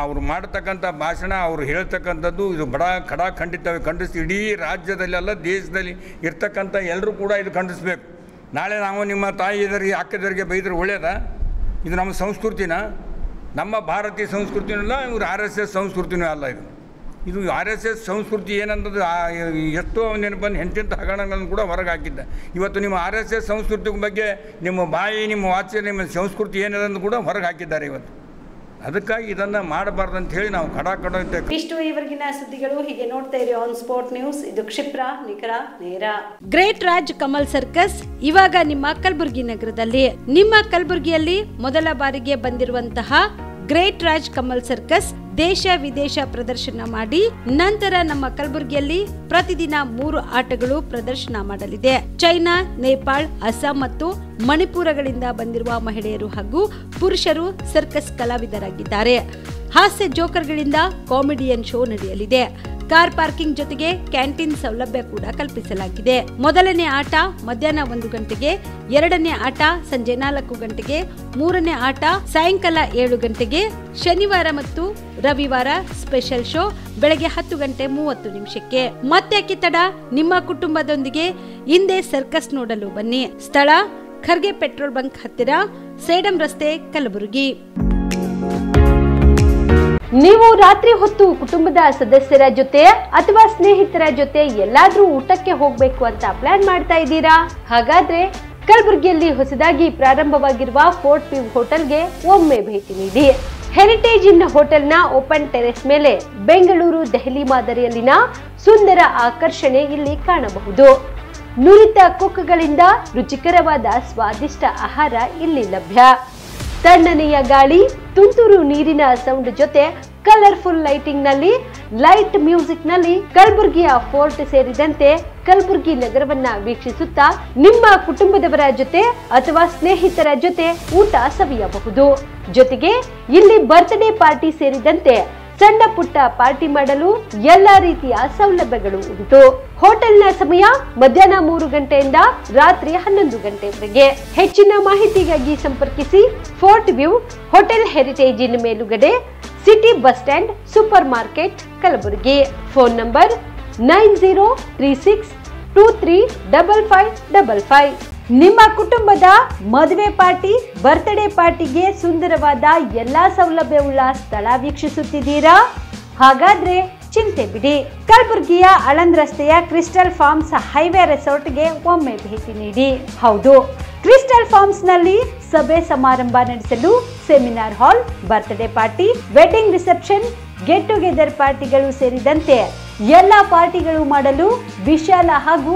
ಅವರು ಮಾಡ್ತಕ್ಕಂಥ ಭಾಷಣ, ಅವರು ಹೇಳ್ತಕ್ಕಂಥದ್ದು ಇದು ಖಂಡಿತವಾಗಿ ಖಂಡಿಸಿ ಇಡೀ ರಾಜ್ಯದಲ್ಲೆಲ್ಲ ದೇಶದಲ್ಲಿ ಇರ್ತಕ್ಕಂಥ ಎಲ್ಲರೂ ಕೂಡ ಇದು ಖಂಡಿಸ್ಬೇಕು. ನಾಳೆ ನಾವು ನಿಮ್ಮ ತಾಯಿ ಇದರಿಗೆ ಅಕ್ಕದವರಿಗೆ ಬೈದರೆ ಒಳ್ಳೆಯದ? ಇದು ನಮ್ಮ ಸಂಸ್ಕೃತಿನ? ನಮ್ಮ ಭಾರತೀಯ ಸಂಸ್ಕೃತಿನೂ ಅಲ್ಲ, ಇವರು RSS ಸಂಸ್ಕೃತಿನೂ ಅಲ್ಲ. ಇದು RSS ಸಂಸ್ಕೃತಿ ಏನಂತದ್ದು ಎಷ್ಟೋ ನೆನಪನ್ನು ಎಂತೆಂಥ ಹಗರಣಗಳನ್ನು ಕೂಡ ಹೊರಗೆ ಹಾಕಿದ್ದ. ಇವತ್ತು ನಿಮ್ಮ RSS ಸಂಸ್ಕೃತಿ ಬಗ್ಗೆ ನಿಮ್ಮ ಬಾಯಿ, ನಿಮ್ಮ ವಾಚ್ಯ, ನಿಮ್ಮ ಸಂಸ್ಕೃತಿ ಏನಿದೆ ಕೂಡ ಹೊರಗೆ ಹಾಕಿದ್ದಾರೆ ಇವತ್ತು. ಅದಕ್ಕಾಗಿ ಇದನ್ನು ಮಾಡಬಾರ್ದು ಅಂತ ಹೇಳಿ ನಾವು ಕಡ ಇಷ್ಟು ಈವರೆಗಿನ ಸುದ್ದಿಗಳು. ಹೀಗೆ ನೋಡ್ತಾ ಇರಿ ಆನ್ ಸ್ಪಾಟ್ ನ್ಯೂಸ್. ಇದು ಕ್ಷಿಪ್ರ, ನಿಖರ, ನೇರ. ಗ್ರೇಟ್ ರಾಜ್ ಕಮಲ್ ಸರ್ಕಸ್ ಇವಾಗ ನಿಮ್ಮ ಕಲಬುರಗಿ ನಗರದಲ್ಲಿ. ನಿಮ್ಮ ಕಲಬುರಗಿಯಲ್ಲಿ ಮೊದಲ ಬಾರಿಗೆ ಬಂದಿರುವಂತಹ ಗ್ರೇಟ್ ರಾಜ್ ಕಮಲ್ ಸರ್ಕಸ್ ದೇಶ ವಿದೇಶ ಪ್ರದರ್ಶನ ಮಾಡಿ ನಂತರ ನಮ್ಮ ಕಲಬುರಗಿಯಲ್ಲಿ ಪ್ರತಿದಿನ 3 ಆಟಗಳು ಪ್ರದರ್ಶನ ಮಾಡಲಿದೆ. ಚೈನಾ, ನೇಪಾಳ್, ಅಸ್ಸಾಂ ಮತ್ತು ಮಣಿಪುರಗಳಿಂದ ಬಂದಿರುವ ಮಹಿಳೆಯರು ಹಾಗೂ ಪುರುಷರು ಸರ್ಕಸ್ ಕಲಾವಿದರಾಗಿದ್ದಾರೆ. ಹಾಸ್ಯ ಜೋಕರ್ಗಳಿಂದ ಕಾಮಿಡಿಯನ್ ಶೋ ನಡೆಯಲಿದೆ. ಕಾರ್ ಪಾರ್ಕಿಂಗ್ ಜೊತೆಗೆ ಕ್ಯಾಂಟೀನ್ ಸೌಲಭ್ಯ ಕೂಡ ಕಲ್ಪಿಸಲಾಗಿದೆ. ಮೊದಲನೇ ಆಟ ಮಧ್ಯಾಹ್ನ 1 ಗಂಟೆಗೆ, ಎರಡನೇ ಆಟ ಸಂಜೆ 4 ಗಂಟೆಗೆ, ಮೂರನೇ ಆಟ ಸಾಯಂಕಾಲ 7 ಗಂಟೆಗೆ. ಶನಿವಾರ ಮತ್ತು ರವಿವಾರ ಸ್ಪೆಷಲ್ ಶೋ ಬೆಳಗ್ಗೆ 10 ಗಂಟೆ 30 ನಿಮಿಷಕ್ಕೆ. ಮತ್ತೆ ತಡ, ನಿಮ್ಮ ಕುಟುಂಬದೊಂದಿಗೆ ಹಿಂದೆ ಸರ್ಕಸ್ ನೋಡಲು ಬನ್ನಿ. ಸ್ಥಳ ಖರ್ಗೆ ಪೆಟ್ರೋಲ್ ಬಂಕ್ ಹತ್ತಿರ, ಸೇಡಂ ರಸ್ತೆ, ಕಲಬುರಗಿ. ನೀವು ರಾತ್ರಿ ಹೊತ್ತು ಕುಟುಂಬದ ಸದಸ್ಯರ ಜೊತೆ ಅಥವಾ ಸ್ನೇಹಿತರ ಜೊತೆ ಎಲ್ಲಾದ್ರೂ ಊಟಕ್ಕೆ ಹೋಗ್ಬೇಕು ಅಂತ ಪ್ಲಾನ್ ಮಾಡ್ತಾ ಇದ್ದೀರಾ? ಹಾಗಾದ್ರೆ ಕಲಬುರಗಿಯಲ್ಲಿ ಹೊಸದಾಗಿ ಪ್ರಾರಂಭವಾಗಿರುವ ಫೋರ್ಟ್ ವ್ಯೂ ಹೋಟೆಲ್ಗೆ ಒಮ್ಮೆ ಭೇಟಿ ನೀಡಿ. ಹೆರಿಟೇಜ್ ಇನ್ ಹೋಟೆಲ್ನ ಓಪನ್ ಟೆರೆಸ್ ಮೇಲೆ ಬೆಂಗಳೂರು, ದೆಹಲಿ ಮಾದರಿಯಲ್ಲಿನ ಸುಂದರ ಆಕರ್ಷಣೆ ಇಲ್ಲಿ ಕಾಣಬಹುದು. ನುರಿತ ಕುಕ್ಗಳಿಂದ ರುಚಿಕರವಾದ ಸ್ವಾದಿಷ್ಟ ಆಹಾರ ಇಲ್ಲಿ ಲಭ್ಯ. ತಣ್ಣನೆಯ ಗಾಳಿ, ತುಂತುರು ನೀರಿನ ಸೌಂಡ್ ಜೊತೆ ಕಲರ್ಫುಲ್ ಲೈಟಿಂಗ್ ನಲ್ಲಿ, ಲೈಟ್ ಮ್ಯೂಸಿಕ್ ನಲ್ಲಿ ಕಲಬುರಗಿಯ ಫೋರ್ಟ್ ಸೇರಿದಂತೆ ಕಲಬುರಗಿ ನಗರವನ್ನ ವೀಕ್ಷಿಸುತ್ತಾ ನಿಮ್ಮ ಕುಟುಂಬದವರ ಜೊತೆ ಅಥವಾ ಸ್ನೇಹಿತರ ಜೊತೆ ಊಟ ಸವಿಯಬಹುದು. ಜೊತೆಗೆ ಇಲ್ಲಿ ಬರ್ತ್ಡೇ ಪಾರ್ಟಿ ಸೇರಿದಂತೆ ಸಣ್ಣ ಪುಟ್ಟ ಪಾರ್ಟಿ ಮಾಡಲು ಎಲ್ಲಾ ರೀತಿಯ ಸೌಲಭ್ಯಗಳು ಉಂಟು. ಹೋಟೆಲ್ನ ಸಮಯ ಮಧ್ಯಾಹ್ನ 3 ಗಂಟೆಯಿಂದ ರಾತ್ರಿ 11 ಗಂಟೆವರೆಗೆ. ಹೆಚ್ಚಿನ ಮಾಹಿತಿಗಾಗಿ ಸಂಪರ್ಕಿಸಿ ಫೋರ್ಟ್ ವ್ಯೂ ಹೋಟೆಲ್, ಹೆರಿಟೇಜ್ ಇನ್ ಮೇಲುಗಡೆ, city bus stand, supermarket, Kalaburagi. Phone number 9036235555. ನಿಮ್ಮ ಕುಟುಂಬದ ಮದುವೆ ಪಾರ್ಟಿ, ಬರ್ತ್ಡೇ ಪಾರ್ಟಿಗೆ ಸುಂದರವಾದ ಎಲ್ಲಾ ಸೌಲಭ್ಯವುಳ್ಳ ಸ್ಥಳ ವೀಕ್ಷಿಸುತ್ತಿದ್ದೀರಾ? ಹಾಗಾದ್ರೆ ಚಿಂತೆ ಬಿಡಿ. ಕಲಬುರಗಿಯ ಆಳಂದ್ ರಸ್ತೆಯ ಕ್ರಿಸ್ಟಲ್ ಫಾರ್ಮ್ಸ್ ಹೈವೇ ರೆಸಾರ್ಟ್ಗೆ ಒಮ್ಮೆ ಭೇಟಿ ನೀಡಿ. ಹೌದು, ಕ್ರಿಸ್ಟಲ್ ಫಾರ್ಮ್ಸ್ ನಲ್ಲಿ ಸಭೆ ಸಮಾರಂಭ ನಡೆಸಲು seminar hall, birthday party, wedding reception, get together ಪಾರ್ಟಿಗಳು ಸೇರಿದಂತೆ ಎಲ್ಲಾ ಪಾರ್ಟಿಗಳು ಮಾಡಲು ವಿಶಾಲ ಹಾಗೂ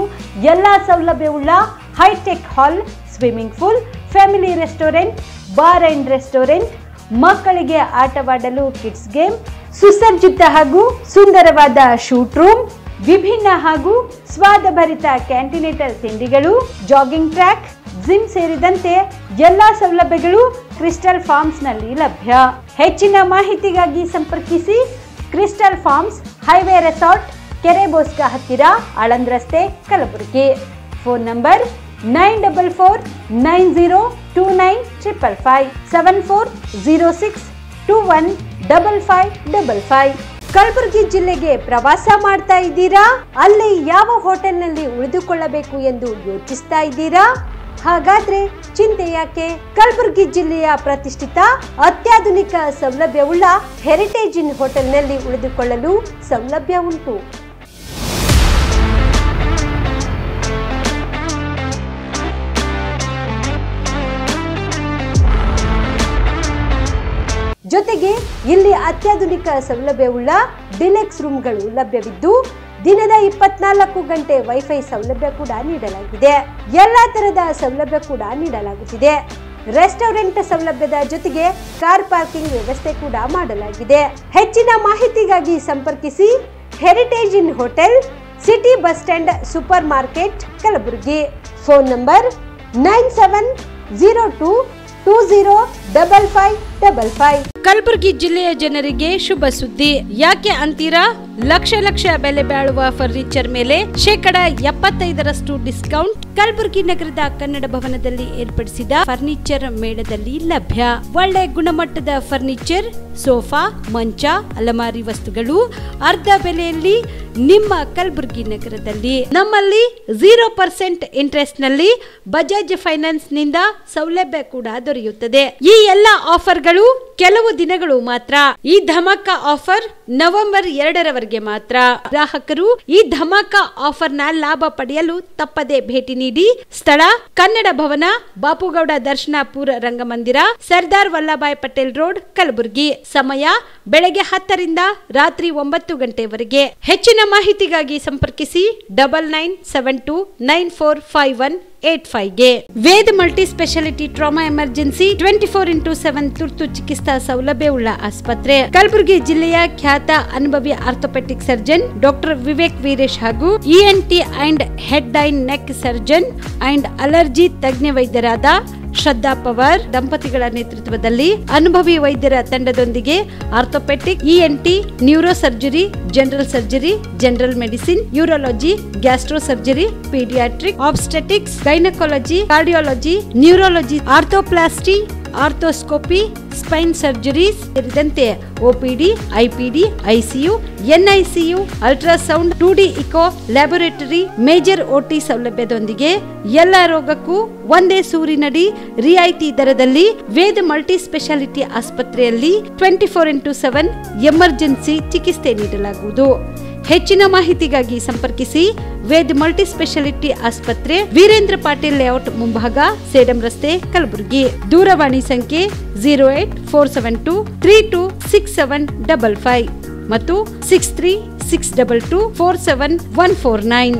ಎಲ್ಲಾ ಸೌಲಭ್ಯವುಳ್ಳ hi-tech hall, swimming pool, family restaurant, bar and restaurant, ಮಕ್ಕಳಿಗೆ ಆಟವಾಡಲು ಕಿಡ್ಸ್ ಗೇಮ್, ಸುಸಜ್ಜಿತ ಹಾಗೂ ಸುಂದರವಾದ ಶೂಟ್ ರೂಮ್, ವಿಭಿನ್ನ ಹಾಗೂ ಸ್ವಾದಭರಿತ ಕ್ಯಾಂಟಿನೇಟರ್ ತಿಂಡಿಗಳು, ಜಾಗಿಂಗ್ ಟ್ರ್ಯಾಕ್, ಜಿಮ್ ಸೇರಿದಂತೆ ಎಲ್ಲಾ ಸೌಲಭ್ಯಗಳು ಕ್ರಿಸ್ಟಲ್ ಫಾರ್ಮ್ಸ್ ನಲ್ಲಿ ಲಭ್ಯ. ಹೆಚ್ಚಿನ ಮಾಹಿತಿಗಾಗಿ ಸಂಪರ್ಕಿಸಿ ಕ್ರಿಸ್ಟಲ್ ಫಾರ್ಮ್ಸ್ ಹೈವೇ ರೆಸಾರ್ಟ್, ಕೆರೆ ಬೋಸ್ಕ ಹತ್ತಿರ, ಆಳಂದ್ ರಸ್ತೆ, ಕಲಬುರಗಿ. Phone number 9490295555 7406215555. ಕಲಬುರಗಿ ಜಿಲ್ಲೆಗೆ ಪ್ರವಾಸ ಮಾಡ್ತಾ ಇದ್ದೀರಾ? ಅಲ್ಲಿ ಯಾವ ಹೋಟೆಲ್ನಲ್ಲಿ ಉಳಿದುಕೊಳ್ಳಬೇಕು ಎಂದು ಯೋಚಿಸ್ತಾ ಇದ್ದೀರಾ? ಹಾಗಾದ್ರೆ ಚಿಂತೆ ಯಾಕೆ? ಕಲಬುರಗಿ ಜಿಲ್ಲೆಯ ಪ್ರತಿಷ್ಠಿತ ಅತ್ಯಾಧುನಿಕ ಸೌಲಭ್ಯವುಳ್ಳ ಹೆರಿಟೇಜ್ ಇನ್ ಹೋಟೆಲ್ನಲ್ಲಿ ಉಳಿದುಕೊಳ್ಳಲು ಸೌಲಭ್ಯ ಉಂಟು. ಜೊತೆಗೆ ಇಲ್ಲಿ ಅತ್ಯಾಧುನಿಕ ಸೌಲಭ್ಯವುಳ್ಳ ಡಿಲೆಕ್ಸ್ ರೂಮ್ಗಳು ಲಭ್ಯವಿದ್ದು ದಿನದ 24 ಗಂಟೆ ವೈಫೈ ಸೌಲಭ್ಯ ಕೂಡ ನೀಡಲಾಗಿದೆ. ಎಲ್ಲಾ ತರಹದ ಸೌಲಭ್ಯ ಕೂಡ ನೀಡಲಾಗುತ್ತಿದೆ. ರೆಸ್ಟೋರೆಂಟ್ ಸೌಲಭ್ಯದ ಜೊತೆಗೆ ಕಾರ್ ಪಾರ್ಕಿಂಗ್ ವ್ಯವಸ್ಥೆ ಕೂಡ ಮಾಡಲಾಗಿದೆ. ಹೆಚ್ಚಿನ ಮಾಹಿತಿಗಾಗಿ ಸಂಪರ್ಕಿಸಿ heritage inn hotel, city bus stand, supermarket, Kalaburagi. Phone number 9702205555. Kalaburagi ಜಿಲ್ಲೆಯ ಜನರಿಗೆ ಶುಭ ಸುದ್ದಿ. ಯಾಕೆ ಅಂತೀರಾ? ಲಕ್ಷ ಲಕ್ಷ ಬೆಲೆ ಬಾಳುವ ಫರ್ನಿಚರ್ ಮೇಲೆ 75% ಡಿಸ್ಕೌಂಟ್ ಕಲಬುರಗಿ ನಗರದ ಕನ್ನಡ ಭವನದಲ್ಲಿ ಏರ್ಪಡಿಸಿದ ಫರ್ನಿಚರ್ ಮೇಳದಲ್ಲಿ ಲಭ್ಯ. ಒಳ್ಳೆ ಗುಣಮಟ್ಟದ ಫರ್ನಿಚರ್, ಸೋಫಾ, ಮಂಚ, ಅಲಮಾರಿ ವಸ್ತುಗಳು ಅರ್ಧ ಬೆಲೆಯಲ್ಲಿ ನಿಮ್ಮ ಕಲಬುರಗಿ ನಗರದಲ್ಲಿ. ನಮ್ಮಲ್ಲಿ 0% ಇಂಟ್ರೆಸ್ಟ್ ನಲ್ಲಿ ಬಜಾಜ್ ಫೈನಾನ್ಸ್ ನಿಂದ ಸೌಲಭ್ಯ ಕೂಡ ದೊರೆಯುತ್ತದೆ. ಈ ಎಲ್ಲ ಆಫರ್ಗಳು ಕೆಲವು ದಿನಗಳು ಮಾತ್ರ. ಈ ಧಮಾಕ ಆಫರ್ ನವೆಂಬರ್ 2ರವರೆಗೆ ಮಾತ್ರ. ಗ್ರಾಹಕರು ಈ ಧಮಾಕ ಆಫರ್ನ ಲಾಭ ಪಡೆಯಲು ತಪ್ಪದೆ ಭೇಟಿ ನೀಡಿ. ಸ್ಥಳ ಕನ್ನಡ ಭವನ, ಬಾಪುಗೌಡ ದರ್ಶನಾಪುರ ರಂಗಮಂದಿರ, ಸರ್ದಾರ್ ವಲ್ಲಭಾಯ್ ಪಟೇಲ್ ರೋಡ್, ಕಲಬುರಗಿ. ಸಮಯ ಬೆಳಗ್ಗೆ 10ರಿಂದ ರಾತ್ರಿ 9 ಗಂಟೆವರೆಗೆ. ಹೆಚ್ಚಿನ ಮಾಹಿತಿಗಾಗಿ ಸಂಪರ್ಕಿಸಿ 9972945185ಗೆ. Ved multi speciality trauma emergency 24x7 ತುರ್ತು ಚಿಕಿತ್ಸಾ ಸೌಲಭ್ಯವುಳ್ಳ ಆಸ್ಪತ್ರೆ. ಕಲಬುರಗಿ ಜಿಲ್ಲೆಯ ಖ್ಯಾತ ಅನುಭವಿ orthopaedic surgeon doctor Vivek Veeresh ಹಾಗೂ ENT and head and neck surgeon and allergy ತಜ್ಞ ವೈದ್ಯರಾದ ಶ್ರದ್ಧಾ ಪವಾರ್ ದಂಪತಿಗಳ ನೇತೃತ್ವದಲ್ಲಿ ಅನುಭವಿ ವೈದ್ಯರ ತಂಡದೊಂದಿಗೆ orthopaedic, ENT, neuro surgery, general surgery, general medicine, urology, gastro surgery, paediatric, obstetrics, gynaecology, cardiology, neurology, arthroplasty, arthroscopy, spine surgeries ಸೇರಿದಂತೆ OPD, IPD, ICU, NICU, ultrasound, 2D echo, laboratory, major OT ಸೌಲಭ್ಯದೊಂದಿಗೆ ಎಲ್ಲ ರೋಗಕ್ಕೂ ಒಂದೇ ಸೂರಿನಡಿ ರಿಯಾಯಿತಿ ದರದಲ್ಲಿ ವೇದ್ ಮಲ್ಟಿ ಸ್ಪೆಷಾಲಿಟಿ ಆಸ್ಪತ್ರೆಯಲ್ಲಿ 24x7 emergency ಚಿಕಿತ್ಸೆ ನೀಡಲಾಗುವುದು. ಹೆಚ್ಚಿನ ಮಾಹಿತಿಗಾಗಿ ಸಂಪರ್ಕಿಸಿ ವೇದ್ ಮಲ್ಟಿ ಸ್ಪೆಷಾಲಿಟಿ ಆಸ್ಪತ್ರೆ, ವೀರೇಂದ್ರ ಪಾಟೀಲ್ ಲೇಔಟ್ ಮುಂಭಾಗ, ಸೇಡಂ ರಸ್ತೆ, ಕಲಬುರಗಿ. ದೂರವಾಣಿ ಸಂಖ್ಯೆ 08472326755 ಮತ್ತು 6362247149.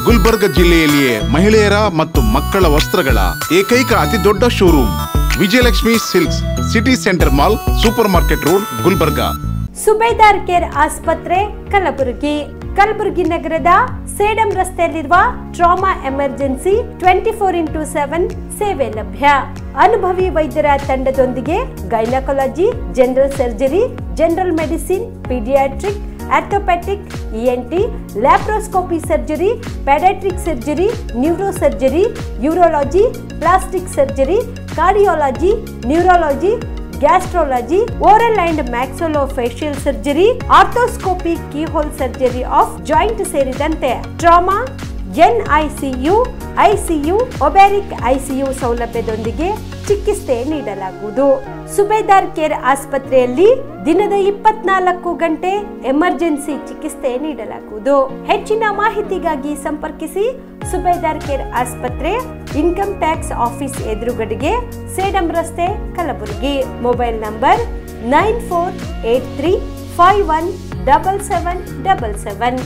ಗುಲ್ಬರ್ಗ ಜಿಲ್ಲೆಯಲ್ಲಿಯೇ ಮಹಿಳೆಯರ ಮತ್ತು ಮಕ್ಕಳ ವಸ್ತ್ರಗಳ ಏಕೈಕ ಅತಿ ದೊಡ್ಡ showroom Vijayalakshmi silks, city centre mall, supermarket road, Gulbarga. Subedar care ಆಸ್ಪತ್ರೆ, ಕಲಬುರಗಿ. ಕಲಬುರಗಿ ನಗರದ ಸೇಡಂ ರಸ್ತೆಯಲ್ಲಿರುವ ಟ್ರಾಮಾ ಎಮರ್ಜೆನ್ಸಿ 24x7 ಸೇವೆ ಲಭ್ಯ. ಅನುಭವಿ ವೈದ್ಯರ ತಂಡದೊಂದಿಗೆ gynaecology, general surgery, general medicine, paediatric, orthopaedic, ENT, laparoscopy surgery, paediatric surgery, neuro surgery, urology, plastic surgery, cardiology, neurology, gastrology, oral and maxillofacial surgery, arthroscopy, keyhole surgery of joint ಸೇರಿದಂತೆ trauma, NICU, ICU, ಒಬ್ಯಾರಿಕ್ ICU ಸೌಲಭ್ಯದೊಂದಿಗೆ ಚಿಕಿತ್ಸೆ ನೀಡಲಾಗುವುದು. ಸುಬೇದಾರ್ care ಆಸ್ಪತ್ರೆಯಲ್ಲಿ ದಿನದ 24 ಗಂಟೆ emergency ಚಿಕಿತ್ಸೆ ನೀಡಲಾಗುವುದು. ಹೆಚ್ಚಿನ ಮಾಹಿತಿಗಾಗಿ ಸಂಪರ್ಕಿಸಿ ಸುಬೇದಾರ್ ಕೇರ್ ಆಸ್ಪತ್ರೆ, ಇನ್ಕಮ್ ಟ್ಯಾಕ್ಸ್ ಆಫೀಸ್ ಎದುರುಗಡೆಗೆ, ಸೇಡಂ ರಸ್ತೆ, ಕಲಬುರಗಿ. Mobile number 9483517777.